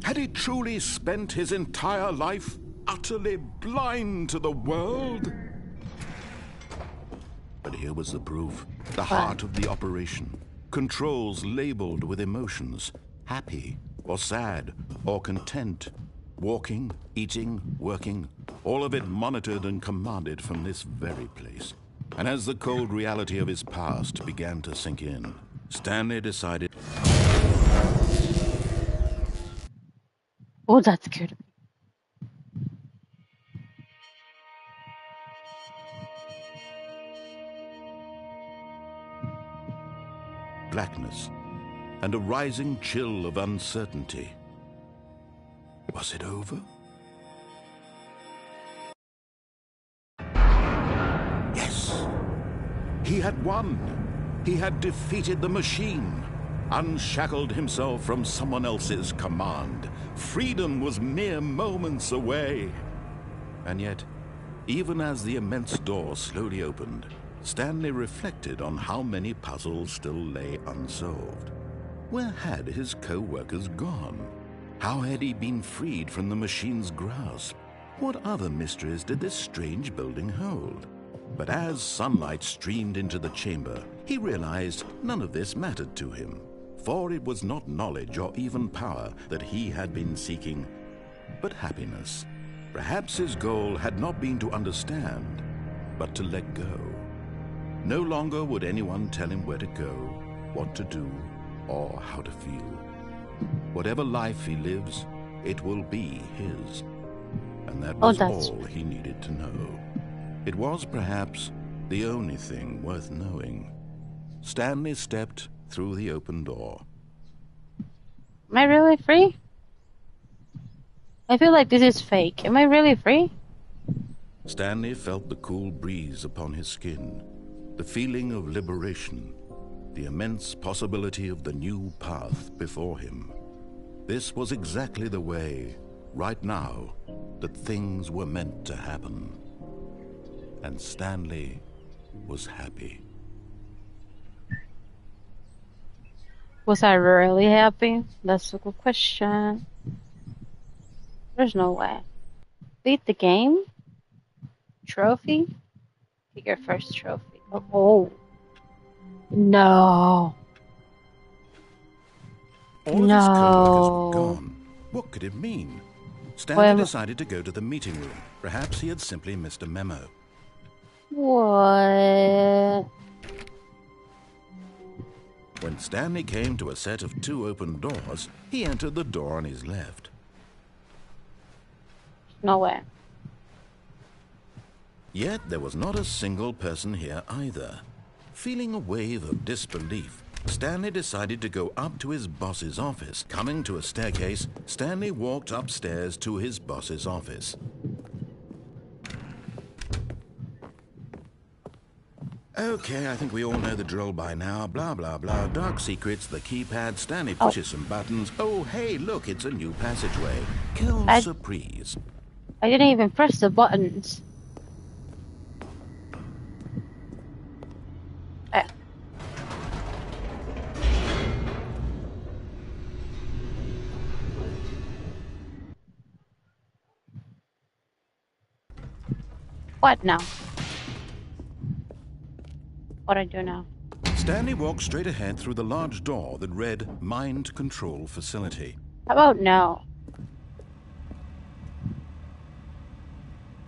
Had he truly spent his entire life utterly blind to the world? But here was the proof. The heart of the operation. Controls labeled with emotions. Happy, or sad, or content. Walking, eating, working. All of it monitored and commanded from this very place. And as the cold reality of his past began to sink in, Stanley decided... Oh, that's good. Blackness and a rising chill of uncertainty. Was it over? Yes! He had won! He had defeated the machine, unshackled himself from someone else's command. Freedom was mere moments away. And yet, even as the immense door slowly opened, Stanley reflected on how many puzzles still lay unsolved. Where had his co-workers gone? How had he been freed from the machine's grasp? What other mysteries did this strange building hold? But as sunlight streamed into the chamber, he realized none of this mattered to him, for it was not knowledge or even power that he had been seeking, but happiness. Perhaps his goal had not been to understand, but to let go. No longer would anyone tell him where to go, what to do, or how to feel. Whatever life he lives, it will be his. And that was all he needed to know. It was perhaps the only thing worth knowing. Stanley stepped through the open door. Am I really free? I feel like this is fake. Am I really free? Stanley felt the cool breeze upon his skin, the feeling of liberation, the immense possibility of the new path before him. This was exactly the way, right now, that things were meant to happen. And Stanley was happy. Was I really happy? That's a good question. There's no way. Beat the game? Trophy? Get your first trophy. Oh. No. All of his co-workers were gone. What could it mean? Stanley decided to go to the meeting room. Perhaps he had simply missed a memo. What? When Stanley came to a set of 2 open doors, he entered the door on his left. No way. Yet there was not a single person here either. Feeling a wave of disbelief, Stanley decided to go up to his boss's office. Coming to a staircase, Stanley walked upstairs to his boss's office. Okay, I think we all know the drill by now. Blah, blah, blah. Dark secrets, the keypad. Stanley pushes some buttons. Oh, hey, look, it's a new passageway. Kill surprise. I didn't even press the buttons. What now? What do I do now? Stanley walked straight ahead through the large door that read Mind Control Facility. How about no?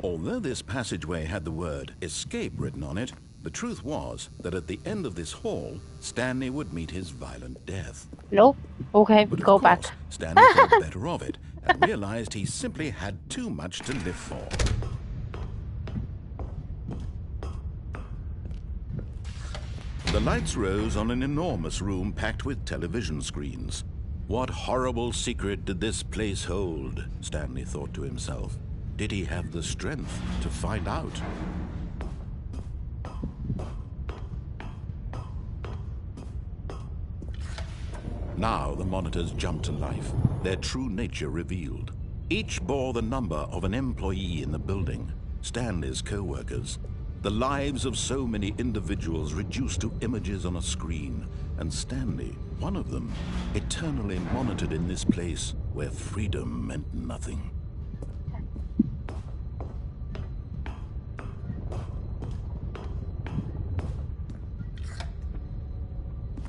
Although this passageway had the word Escape written on it, the truth was that at the end of this hall, Stanley would meet his violent death. Nope. Okay, but go of course, back. Stanley thought better of it and realized he simply had too much to live for. The lights rose on an enormous room packed with television screens. What horrible secret did this place hold? Stanley thought to himself. Did he have the strength to find out? Now the monitors jumped to life, their true nature revealed. Each bore the number of an employee in the building, Stanley's co-workers. The lives of so many individuals reduced to images on a screen, and Stanley, one of them, eternally monitored in this place where freedom meant nothing.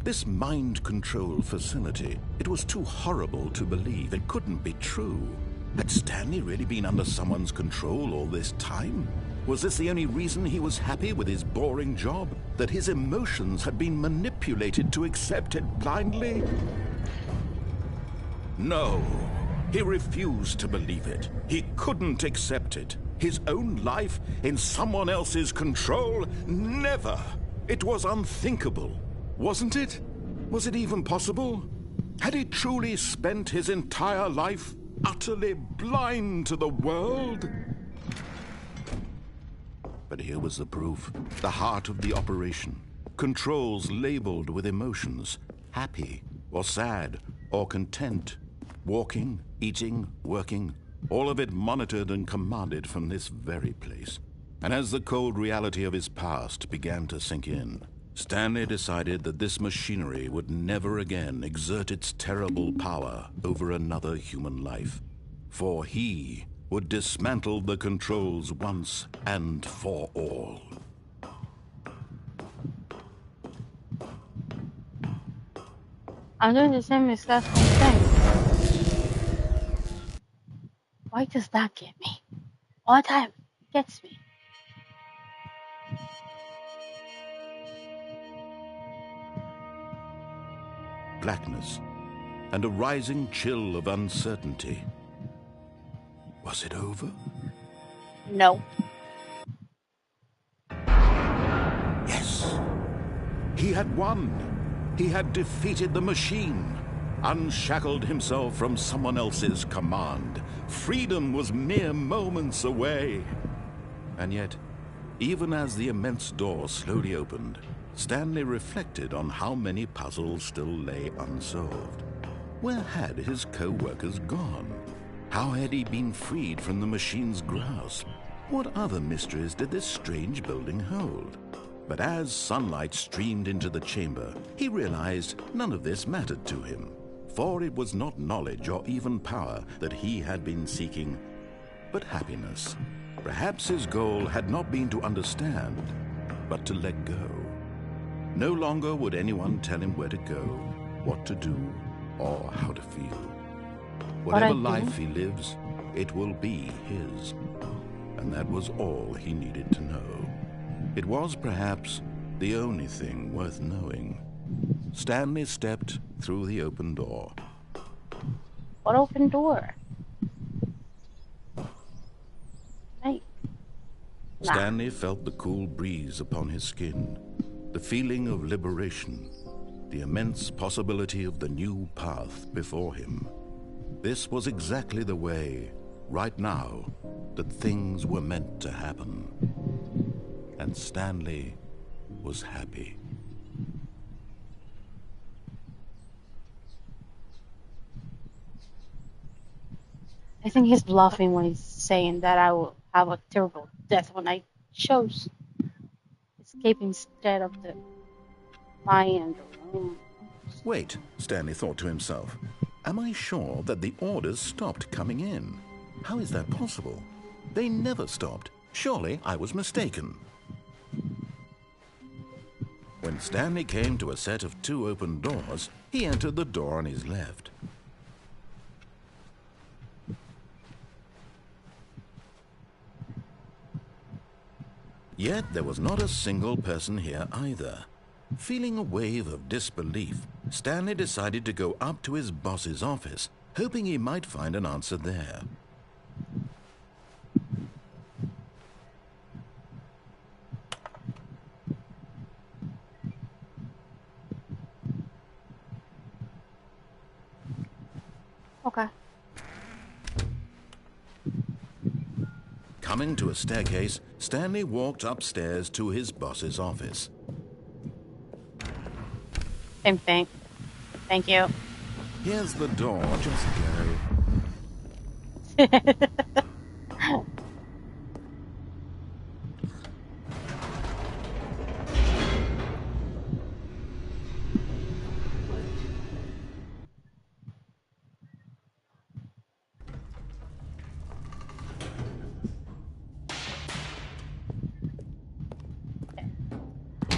This mind control facility, it was too horrible to believe. It couldn't be true. Had Stanley really been under someone's control all this time? Was this the only reason he was happy with his boring job? That his emotions had been manipulated to accept it blindly? No, he refused to believe it. He couldn't accept it. His own life in someone else's control? Never! It was unthinkable, wasn't it? Was it even possible? Had he truly spent his entire life utterly blind to the world? But here was the proof, the heart of the operation. Controls labeled with emotions, happy or sad or content. Walking, eating, working, all of it monitored and commanded from this very place. And as the cold reality of his past began to sink in, Stanley decided that this machinery would never again exert its terrible power over another human life. For he would dismantle the controls once and for all. I'm doing the same exact thing. Why does that get me? All the time, it gets me. Blackness and a rising chill of uncertainty. Was it over? No. Yes. He had won. He had defeated the machine, unshackled himself from someone else's command. Freedom was mere moments away. And yet, even as the immense door slowly opened, Stanley reflected on how many puzzles still lay unsolved. Where had his co-workers gone? How had he been freed from the machine's grasp? What other mysteries did this strange building hold? But as sunlight streamed into the chamber, he realized none of this mattered to him, for it was not knowledge or even power that he had been seeking, but happiness. Perhaps his goal had not been to understand, but to let go. No longer would anyone tell him where to go, what to do, or how to feel. Whatever life he lives, it will be his. And that was all he needed to know. It was perhaps the only thing worth knowing. Stanley stepped through the open door. What open door? Hey. Stanley felt the cool breeze upon his skin, the feeling of liberation, the immense possibility of the new path before him. This was exactly the way, right now, that things were meant to happen. And Stanley was happy. I think he's bluffing when he's saying that I will have a terrible death when I chose escape instead of the lion. Wait, Stanley thought to himself. Am I sure that the orders stopped coming in? How is that possible? They never stopped. Surely I was mistaken. When Stanley came to a set of 2 open doors, he entered the door on his left. Yet there was not a single person here either. Feeling a wave of disbelief, Stanley decided to go up to his boss's office, hoping he might find an answer there. Okay. Coming to a staircase, Stanley walked upstairs to his boss's office. Same thing. Thank you. Here's the door, just go.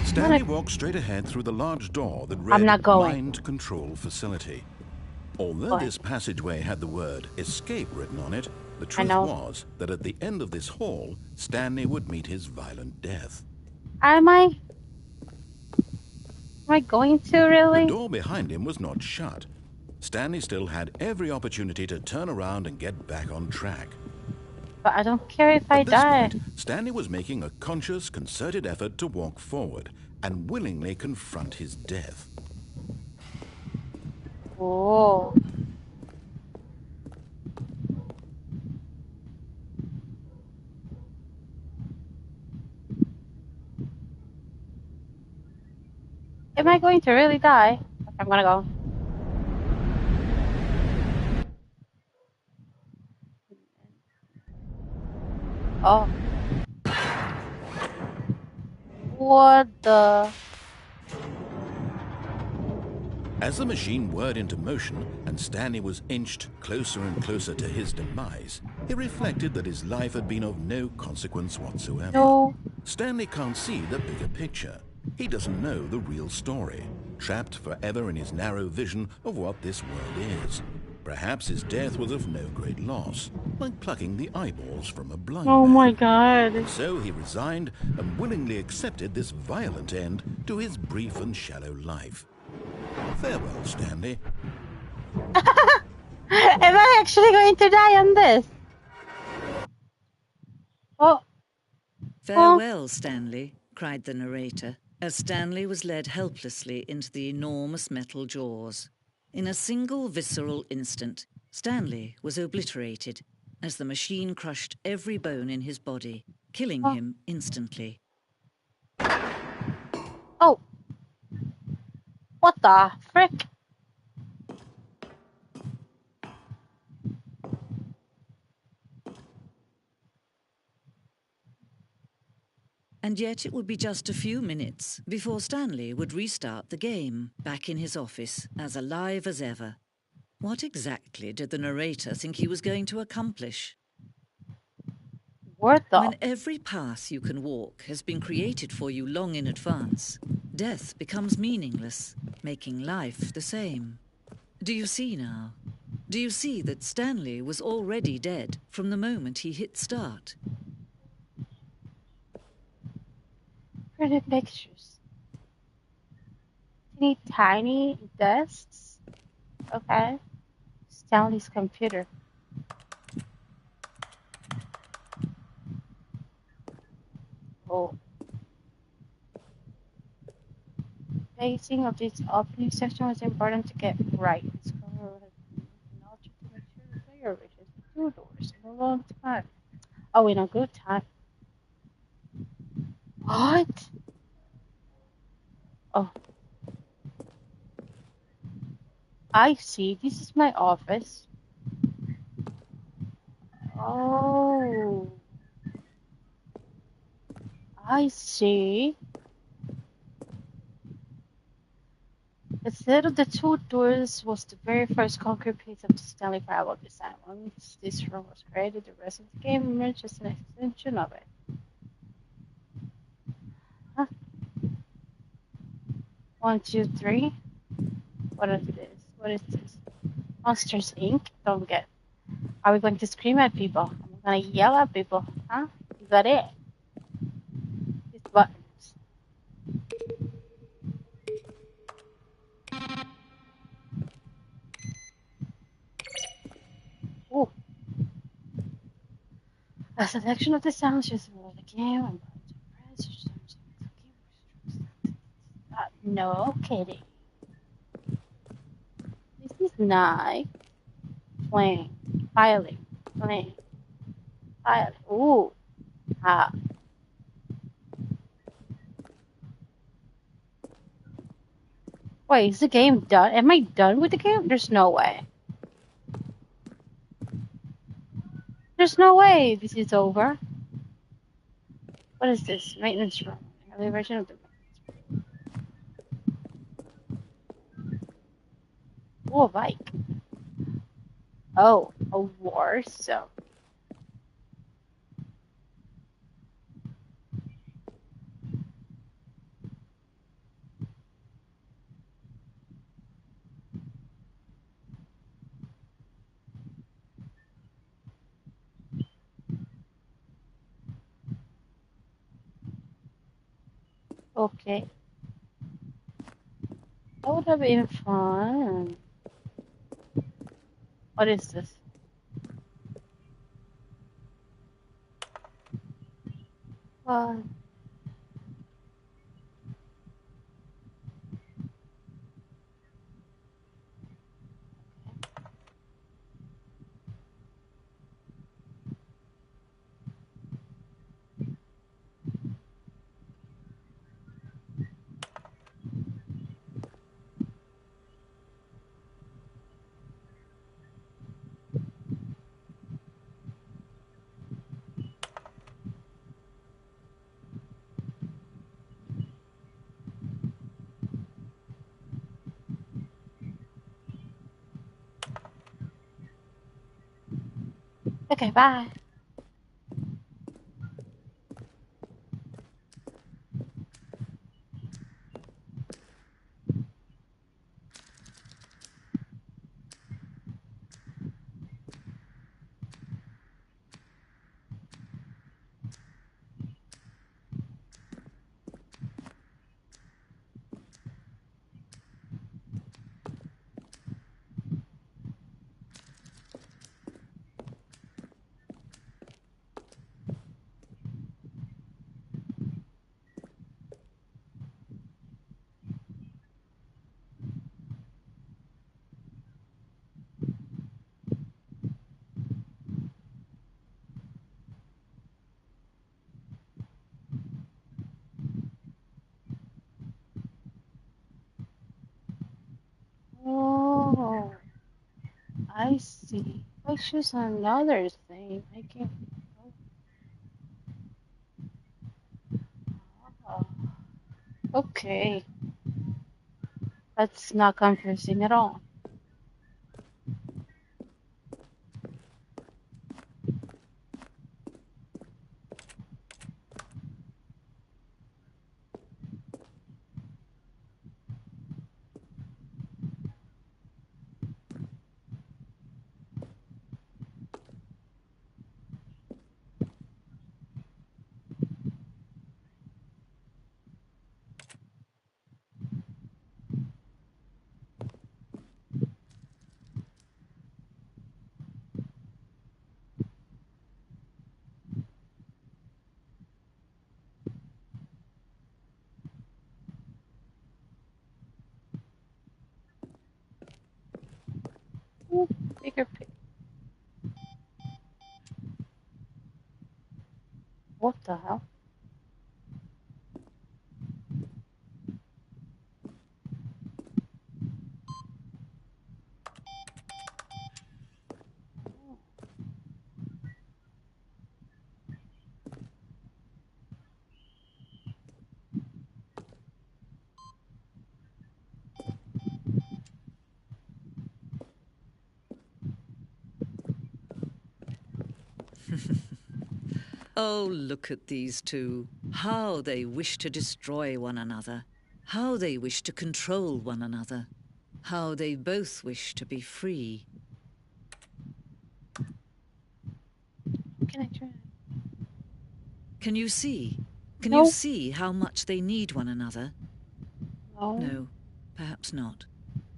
Stanley walked straight ahead through the large door that read Mind Control Facility. Although this passageway had the word escape written on it, the truth was that at the end of this hall, Stanley would meet his violent death. Am I going to really? The door behind him was not shut. Stanley still had every opportunity to turn around and get back on track. But I don't care if I die. At this point, Stanley was making a conscious, concerted effort to walk forward and willingly confront his death. Oh. Am I going to really die? I'm gonna go. Oh. What the? As the machine whirred into motion and Stanley was inched closer and closer to his demise, he reflected that his life had been of no consequence whatsoever. No. Stanley can't see the bigger picture. He doesn't know the real story, trapped forever in his narrow vision of what this world is. Perhaps his death was of no great loss, like plucking the eyeballs from a blind man. Oh my God. So he resigned and willingly accepted this violent end to his brief and shallow life. Farewell, Stanley. Am I actually going to die on this? Oh. Farewell, Stanley, cried the narrator, as Stanley was led helplessly into the enormous metal jaws. In a single visceral instant, Stanley was obliterated as the machine crushed every bone in his body. killing him instantly. Oh! What the frick? And yet it would be just a few minutes before Stanley would restart the game, back in his office, as alive as ever. What exactly did the narrator think he was going to accomplish? What the? When every path you can walk has been created for you long in advance, death becomes meaningless, making life the same. Do you see now? Do you see that Stanley was already dead from the moment he hit start? Pretty pictures. Tiny desks. Okay. Stanley's computer. Oh. Pacing of this opening section was important to get right. It's going to make sure the player reaches the 2 doors in a long time. Oh, in a good time. What? Oh, I see. This is my office. Oh, I see. The set of the 2 doors was the very first concrete piece of the Stanley Parable design. Once this room was created, the rest of the game emerged as an extension of it. Huh? 1, 2, 3. What is this? What is this? Monsters Inc. Don't get. Are we going to scream at people? I'm gonna yell at people, huh? Is that it? These buttons. Ooh. A selection of the sounds just for the game. I'm going to press no kidding. This is nice. Playing. Filing. Playing. Filing. Ooh. Ah. Wait, is the game done? Am I done with the game? There's no way. There's no way this is over. What is this? Maintenance room. Early version of the maintenance room. Ooh, a bike. Oh, a war zone. Okay. That would have been fun. What is this? Well, okay, bye. I see. I choose another thing. I can't. Oh, okay. That's not confusing at all. Ooh, bigger pic. What the hell? Oh, look at these two. How they wish to destroy one another. How they wish to control one another. How they both wish to be free. Can I try? Can you see? Can you No. see how much they need one another? No. No, perhaps not.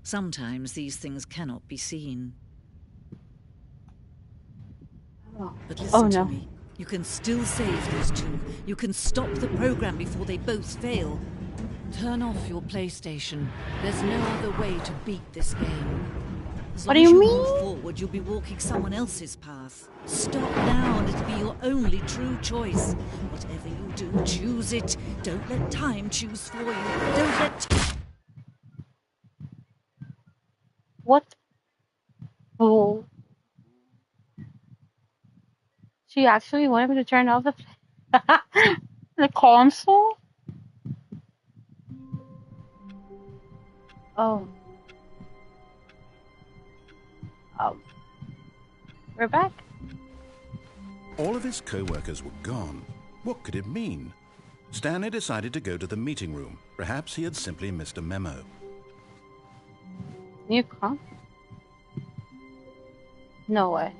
Sometimes these things cannot be seen. Oh, But listen to no. me. You can still save these two. You can stop the program before they both fail. Turn off your PlayStation. There's no other way to beat this game. As What long do as you you mean? move forward, you'll be walking someone else's path. Stop now and it'll be your only true choice. Whatever you do, choose it. Don't let time choose for you. Don't let... What? Oh. She actually wanted me to turn off the the console? Oh. We're back. All of his co-workers were gone. What could it mean? Stanley decided to go to the meeting room. Perhaps he had simply missed a memo. New con? No way.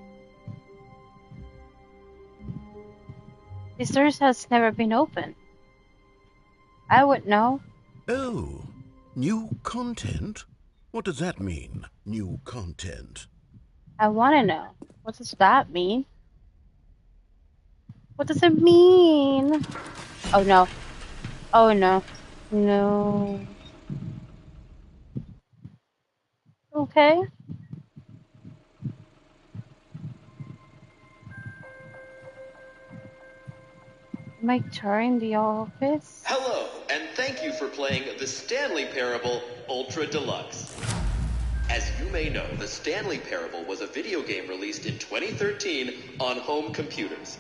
This doors has never been opened. I would know. Oh, new content? What does that mean, new content? I want to know. What does that mean? What does it mean? Oh no. Oh no. No. Okay. Am I touring the office? Hello, and thank you for playing the Stanley Parable Ultra Deluxe. As you may know, the Stanley Parable was a video game released in 2013 on home computers.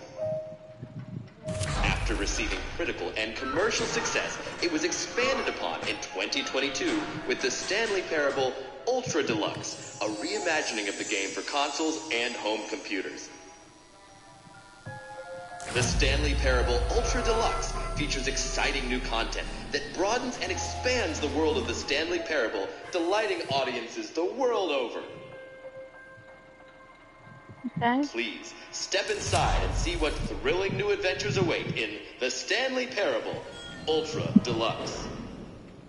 After receiving critical and commercial success, it was expanded upon in 2022 with the Stanley Parable Ultra Deluxe, a reimagining of the game for consoles and home computers. The Stanley Parable Ultra Deluxe features exciting new content that broadens and expands the world of the Stanley Parable, delighting audiences the world over. Okay. Please, step inside and see what thrilling new adventures await in the Stanley Parable Ultra Deluxe.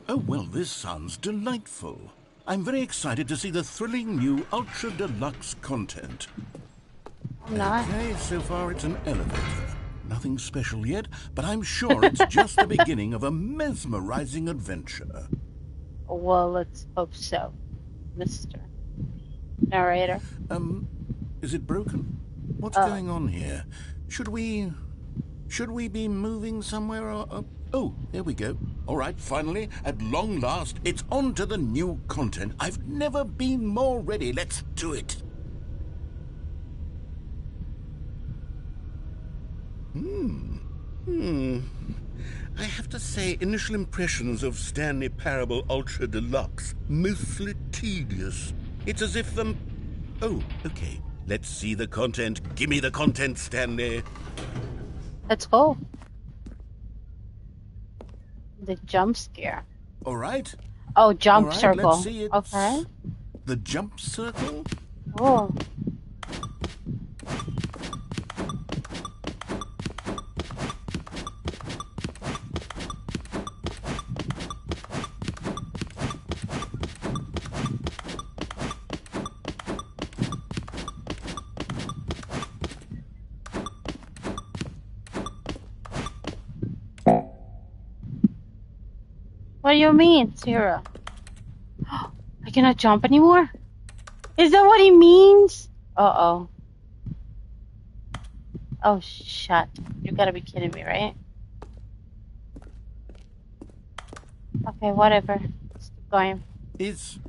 Oh, well, this sounds delightful. I'm very excited to see the thrilling new Ultra Deluxe content. I'm not. Okay, so far it's an elevator. Nothing special yet, but I'm sure it's just the beginning of a mesmerizing adventure. Well, let's hope so, Mr. Narrator. Is it broken? What's going on here? Should we be moving somewhere or... Oh, there we go. All right, finally, at long last, it's on to the new content. I've never been more ready. Let's do it. I have to say, initial impressions of Stanley Parable Ultra Deluxe, mostly tedious. It's as if Oh, okay. Let's see the content. Give me the content, Stanley. Let's go. The jump scare. All right. Oh, jump All right, circle. let's see it. Okay. The jump circle? Oh. What do you mean, Sarah? I cannot jump anymore? Is that what he means? Uh-oh. Oh, shit. You gotta be kidding me, right? Okay, whatever. Let's keep going. Is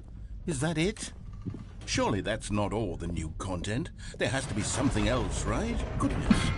that it? Surely that's not all the new content. There has to be something else, right? Goodness.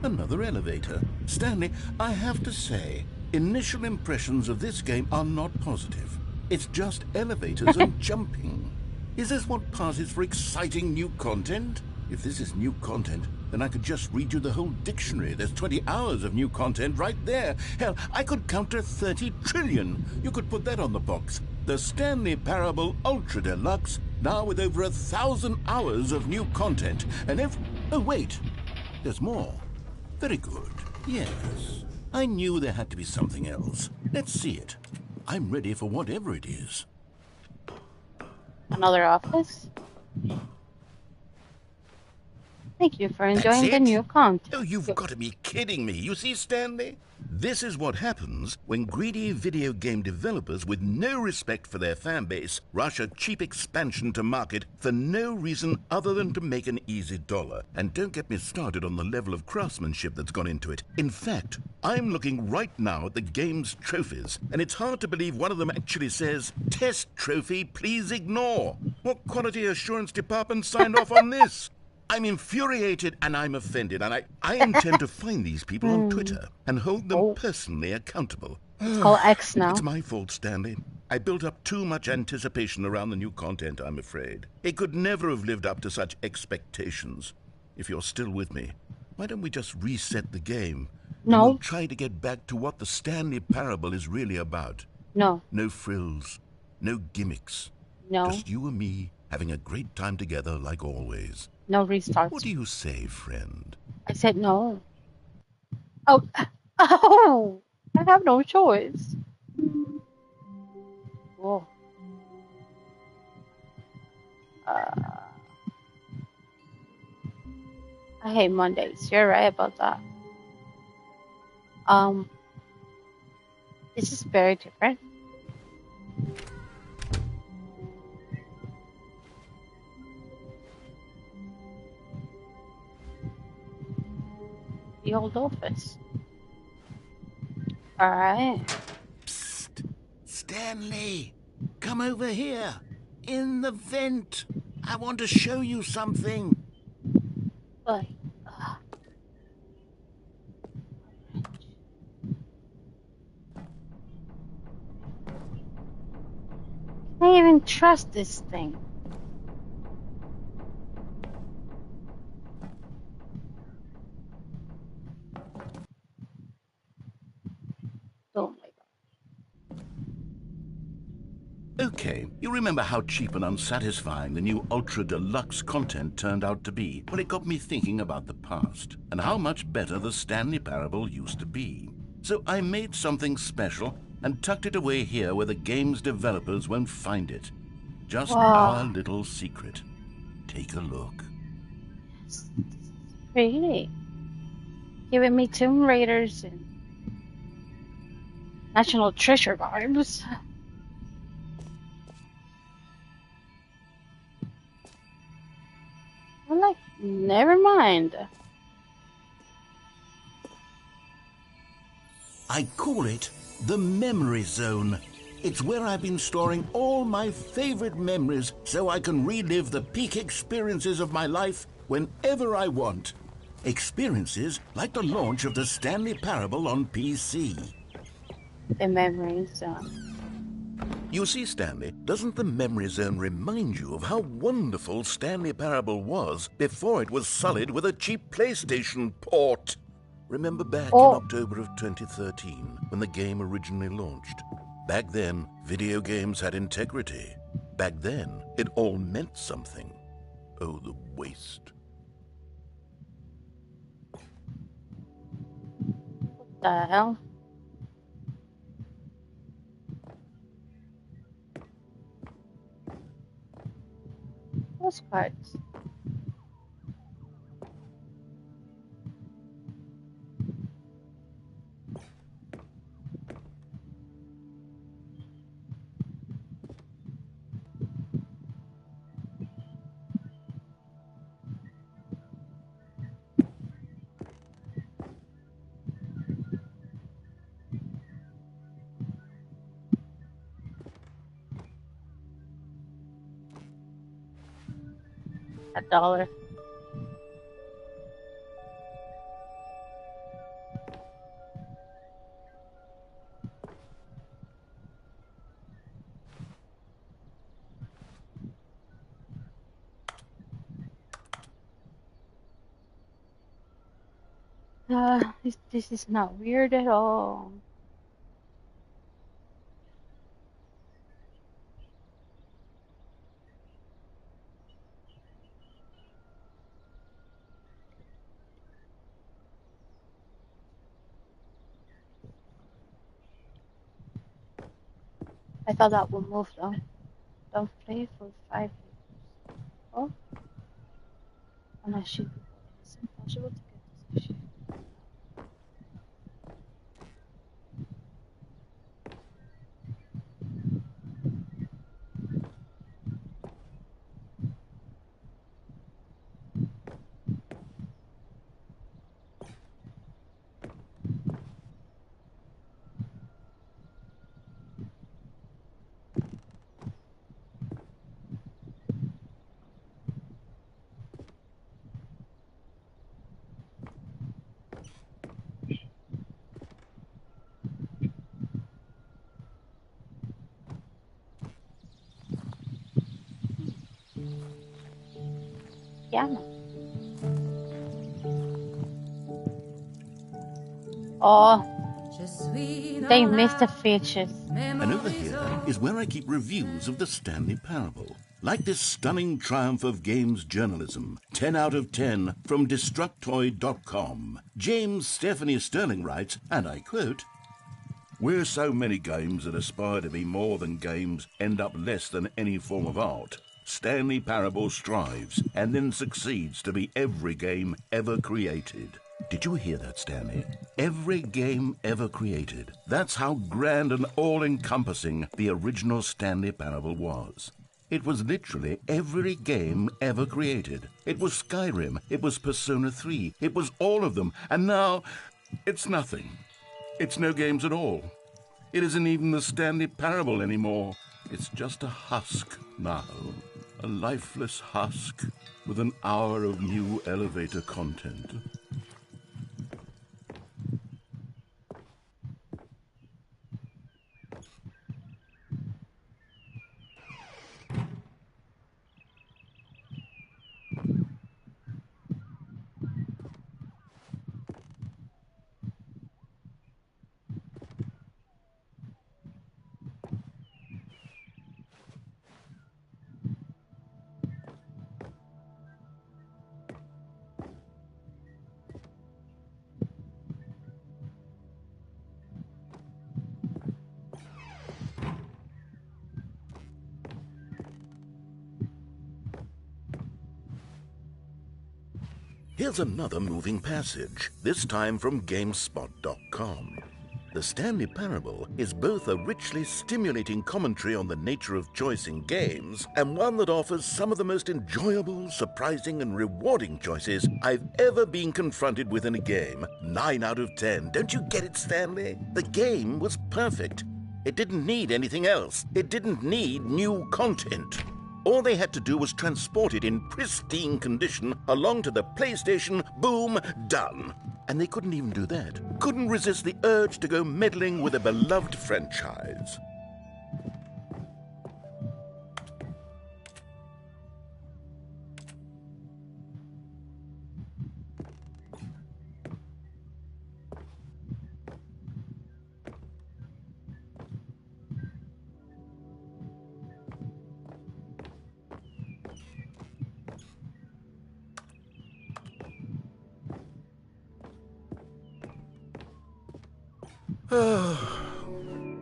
Another elevator. Stanley, I have to say, initial impressions of this game are not positive. It's just elevators and jumping. Is this what passes for exciting new content? If this is new content, then I could just read you the whole dictionary. There's 20 hours of new content right there. Hell, I could counter 30 trillion. You could put that on the box. The Stanley Parable Ultra Deluxe, now with over 1,000 hours of new content. And oh, wait. There's more. Very good. Yes. I knew there had to be something else. Let's see it. I'm ready for whatever it is. Another office? Thank you for enjoying the new content. Oh, you've got to be kidding me. You see, Stanley? This is what happens when greedy video game developers with no respect for their fan base rush a cheap expansion to market for no reason other than to make an easy dollar. And don't get me started on the level of craftsmanship that's gone into it. In fact, I'm looking right now at the game's trophies, and it's hard to believe one of them actually says, "Test trophy, please ignore." What quality assurance department signed off on this? I'm infuriated and I'm offended, and I intend to find these people on Twitter and hold them personally accountable. It's called X now. It's my fault, Stanley. I built up too much anticipation around the new content, I'm afraid. It could never have lived up to such expectations. If you're still with me, why don't we just reset the game? No. And we'll try to get back to what the Stanley Parable is really about. No. No frills, no gimmicks. No. Just you and me having a great time together like always. No restarts. What do you say, friend? I said no. Oh, oh! I have no choice. Whoa. I hate Mondays. You're right about that. This is very different. The old office. Alright. Psst. Stanley, come over here. In the vent. I want to show you something. What? Can I even trust this thing? Oh my god. Okay, you remember how cheap and unsatisfying the new Ultra Deluxe content turned out to be? Well, it got me thinking about the past and how much better the Stanley Parable used to be. So I made something special and tucked it away here where the game's developers won't find it. Just our little secret. Take a look. Pretty. Giving me Tomb Raiders and National Treasure vibes. I'm like, never mind. I call it the Memory Zone. It's where I've been storing all my favorite memories so I can relive the peak experiences of my life whenever I want. Experiences like the launch of the Stanley Parable on PC. The memory zone. You see, Stanley, doesn't the memory zone remind you of how wonderful Stanley Parable was before it was sullied with a cheap PlayStation port? Remember back in October of 2013 when the game originally launched? Back then, video games had integrity. Back then, it all meant something. Oh, the waste. What the hell? Those cards. $1. This is not weird at all. I thought that would move though. Don't play for 5 years. Oh, unless you people, it is impossible to get this issue. Yeah. Oh, they missed the features. And over here is where I keep reviews of the Stanley Parable. Like this stunning triumph of games journalism, 10 out of 10 from Destructoid.com. James Stephanie Sterling writes, and I quote, "Where so many games that aspire to be more than games end up less than any form of art, Stanley Parable strives and then succeeds to be every game ever created." Did you hear that, Stanley? Every game ever created. That's how grand and all-encompassing the original Stanley Parable was. It was literally every game ever created. It was Skyrim, it was Persona 3, it was all of them, and now it's nothing. It's no games at all. It isn't even the Stanley Parable anymore. It's just a husk now. A lifeless husk with an hour of new elevator content. Here's another moving passage, this time from GameSpot.com. The Stanley Parable is both a richly stimulating commentary on the nature of choice in games and one that offers some of the most enjoyable, surprising, and rewarding choices I've ever been confronted with in a game. 9 out of 10. Don't you get it, Stanley? The game was perfect. It didn't need anything else. It didn't need new content. All they had to do was transport it in pristine condition along to the PlayStation. Boom, done. And they couldn't even do that. Couldn't resist the urge to go meddling with a beloved franchise.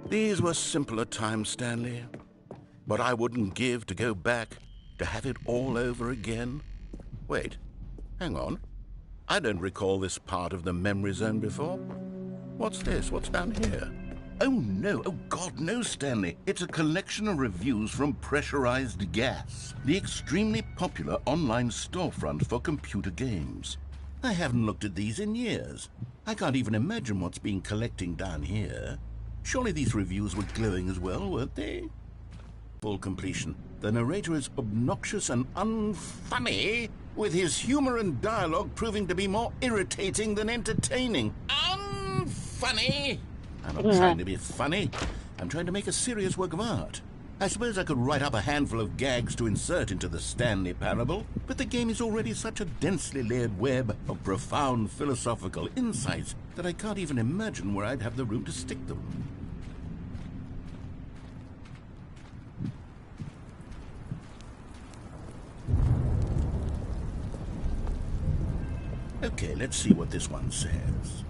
These were simpler times, Stanley. What I wouldn't give to go back, to have it all over again. Wait, hang on. I don't recall this part of the memory zone before. What's this? What's down here? Oh no, oh God, no, Stanley. It's a collection of reviews from Pressurized Gas, the extremely popular online storefront for computer games. I haven't looked at these in years. I can't even imagine what's been collecting down here. Surely these reviews were glowing as well, weren't they? Full completion. The narrator is obnoxious and unfunny, with his humor and dialogue proving to be more irritating than entertaining. Unfunny? I'm not trying to be funny. I'm trying to make a serious work of art. I suppose I could write up a handful of gags to insert into the Stanley Parable, but the game is already such a densely layered web of profound philosophical insights that I can't even imagine where I'd have the room to stick them. Okay, let's see what this one says.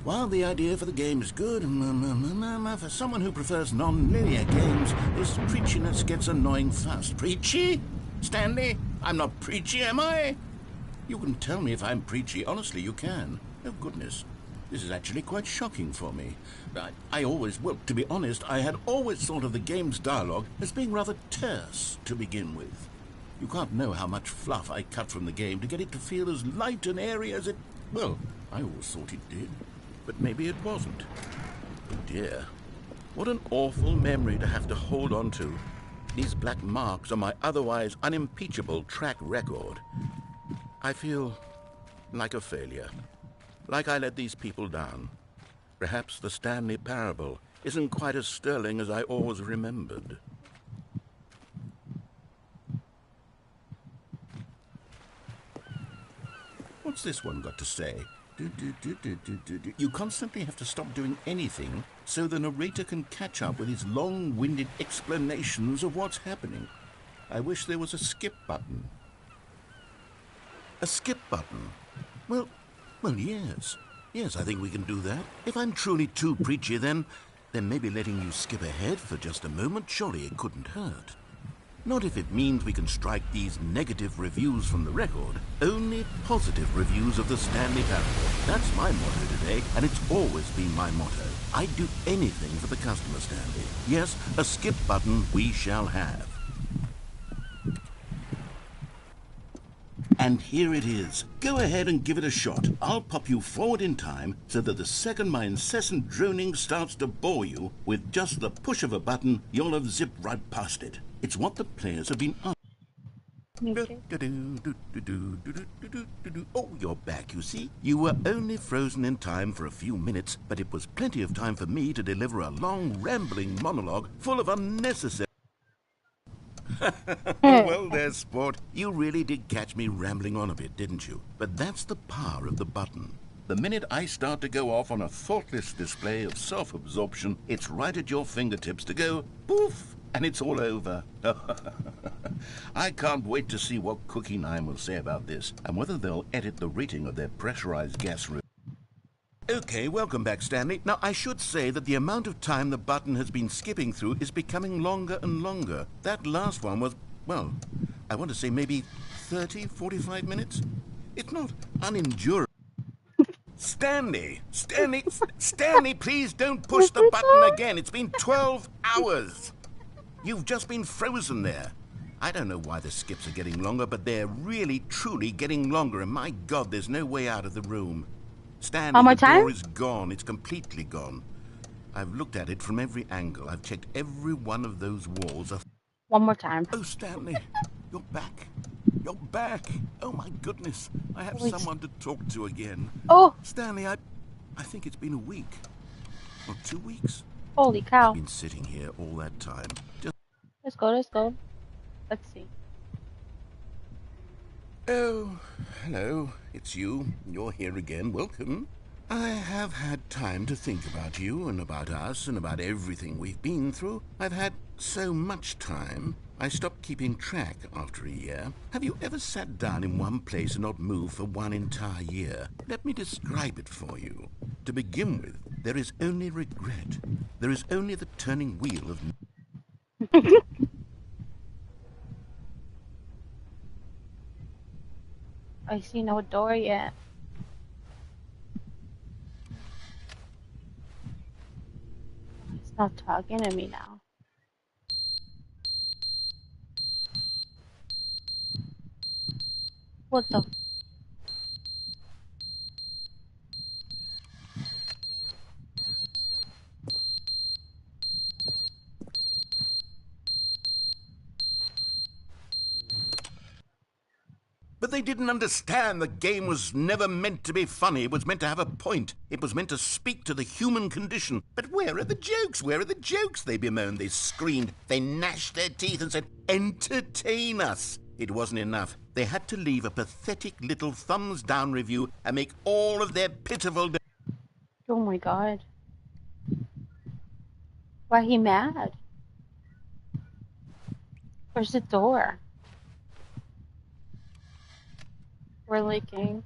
While the idea for the game is good, for someone who prefers non-linear games, this preachiness gets annoying fast. Preachy? Stanley? I'm not preachy, am I? You can tell me if I'm preachy. Honestly, you can. Oh, goodness. This is actually quite shocking for me. Well, to be honest, I had always thought of the game's dialogue as being rather terse to begin with. You can't know how much fluff I cut from the game to get it to feel as light and airy as it... Well, I always thought it did. But maybe it wasn't. Oh dear. What an awful memory to have to hold on to. These black marks on my otherwise unimpeachable track record. I feel like a failure. Like I let these people down. Perhaps the Stanley Parable isn't quite as sterling as I always remembered. What's this one got to say? You constantly have to stop doing anything so the narrator can catch up with his long-winded explanations of what's happening. I wish there was a skip button. A skip button? Well, yes. Yes, I think we can do that. If I'm truly too preachy, then maybe letting you skip ahead for just a moment, surely it couldn't hurt. Not if it means we can strike these negative reviews from the record. Only positive reviews of the Stanley Parable. That's my motto today, and it's always been my motto. I'd do anything for the customer, Stanley. Yes, a skip button we shall have. And here it is. Go ahead and give it a shot. I'll pop you forward in time so that the second my incessant droning starts to bore you, with just the push of a button, you'll have zipped right past it. It's what the players have been asking. Oh, you're back, you see. You were only frozen in time for a few minutes, but it was plenty of time for me to deliver a long, rambling monologue full of unnecessary... Well, there, sport. You really did catch me rambling on a bit, didn't you? But that's the power of the button. The minute I start to go off on a thoughtless display of self-absorption, it's right at your fingertips to go poof, and it's all over. I can't wait to see what Cookie 9 will say about this, and whether they'll edit the rating of their pressurized gas room. Okay, welcome back, Stanley. Now, I should say that the amount of time the button has been skipping through is becoming longer and longer. That last one was, well, I want to say maybe 30, 45 minutes? It's not unendurable. Stanley, please don't push the button again. It's been 12 hours. You've just been frozen there. I don't know why the skips are getting longer, but they're really, truly getting longer, and my God, there's no way out of the room. Stanley, the door is gone. It's completely gone. I've looked at it from every angle. I've checked every one of those walls. One more time. Oh, Stanley, you're back. You're back. Oh, my goodness. I have Wait. someone to talk to again. Oh! Stanley, I think it's been a week. Or 2 weeks. Holy cow. I've been sitting here all that time. Let's go, let's go. Let's see. Oh, hello. It's you. You're here again. Welcome. I have had time to think about you and about us and about everything we've been through. I've had so much time. I stopped keeping track after a year. Have you ever sat down in one place and not moved for one entire year? Let me describe it for you. To begin with, there is only regret. There is only the turning wheel of... I see no door yet. He's not talking to me now. What the? But they didn't understand the game was never meant to be funny. It was meant to have a point. It was meant to speak to the human condition. But where are the jokes? Where are the jokes? They bemoaned, they screamed, they gnashed their teeth and said, entertain us. It wasn't enough. They had to leave a pathetic little thumbs down review and make all of their pitiful... Oh my god. Why he mad? Where's the door? We're leaking.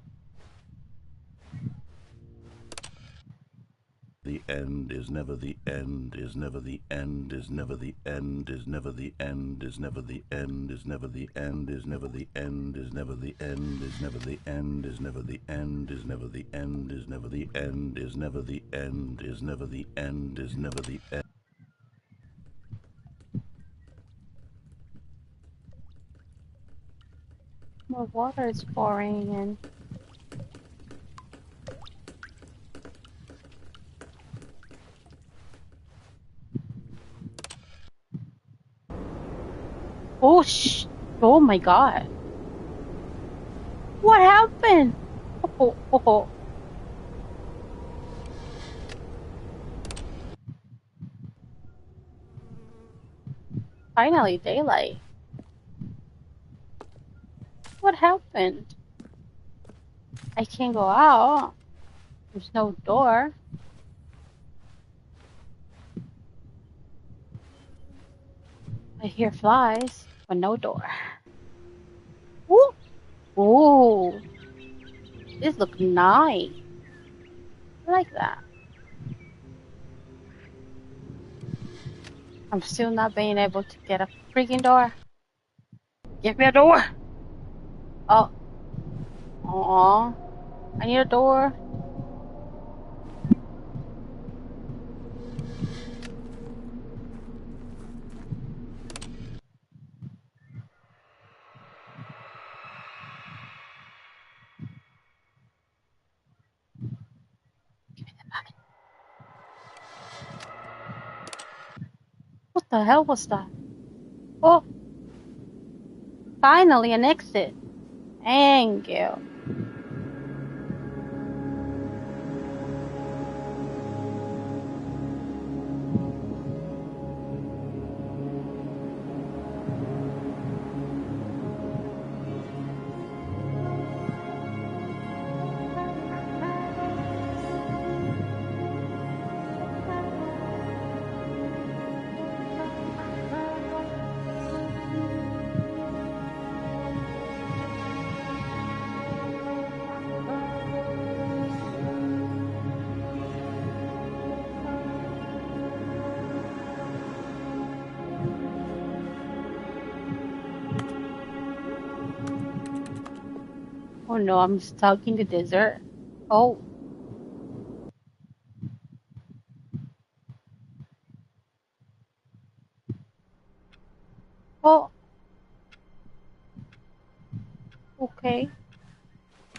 The end is never the end, is never the end, is never the end, is never the end, is never the end, is never the end, is never the end, is never the end, is never the end, is never the end, is never the end, is never the end, is never the end, is never the end, is never the end. More water is pouring in. Oh oh my god. What happened? Oh. Finally daylight. What happened? I can't go out. There's no door. I hear flies, but no door. Ooh! Ooh! This looks nice. I like that. I'm still not being able to get a freaking door. Give me a door! Oh. Aw. I need a door. What the hell was that? Oh! Finally an exit. Thank you. Oh no, I'm stuck in the desert. Oh. Oh. Okay.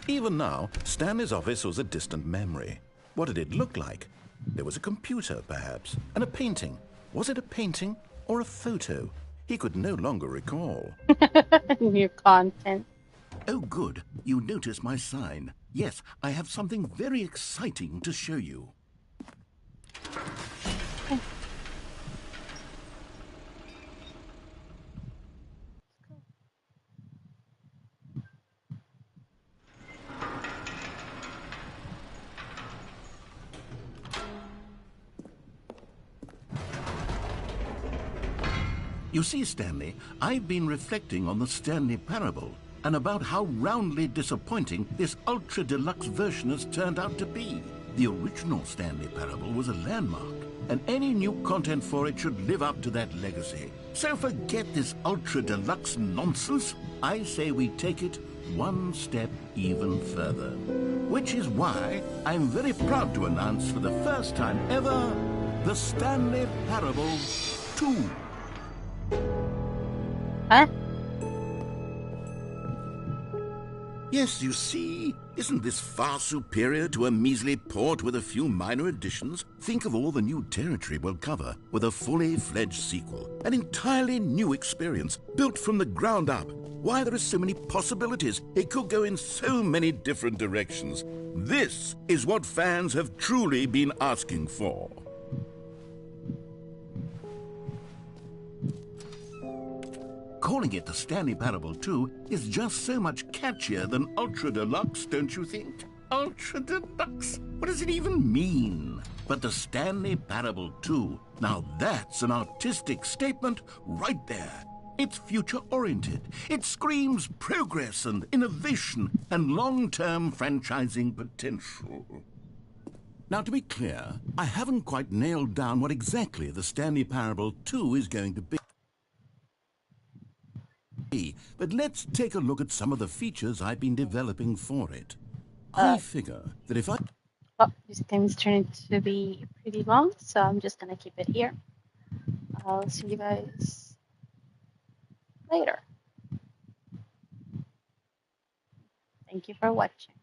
Even now, Stanley's office was a distant memory. What did it look like? There was a computer, perhaps, and a painting. Was it a painting or a photo? he could no longer recall. New content. Oh, good. You notice my sign. Yes, I have something very exciting to show you. You see, Stanley, I've been reflecting on the Stanley Parable and about how roundly disappointing this ultra-deluxe version has turned out to be. The original Stanley Parable was a landmark, and any new content for it should live up to that legacy. So forget this ultra-deluxe nonsense. I say we take it one step even further. Which is why I'm very proud to announce for the first time ever, the Stanley Parable 2. Huh? Yes, you see, isn't this far superior to a measly port with a few minor additions? Think of all the new territory we'll cover with a fully fledged sequel. An entirely new experience, built from the ground up. Why, there are so many possibilities. It could go in so many different directions. This is what fans have truly been asking for. Calling it the Stanley Parable 2 is just so much catchier than Ultra Deluxe, don't you think? Ultra Deluxe? What does it even mean? But the Stanley Parable 2, now that's an artistic statement right there. It's future-oriented. It screams progress and innovation and long-term franchising potential. Now, to be clear, I haven't quite nailed down what exactly the Stanley Parable 2 is going to be. But let's take a look at some of the features I've been developing for it. I figure that if I... Oh, this thing's turning to be pretty long, so I'm just gonna keep it here. I'll see you guys later. Thank you for watching.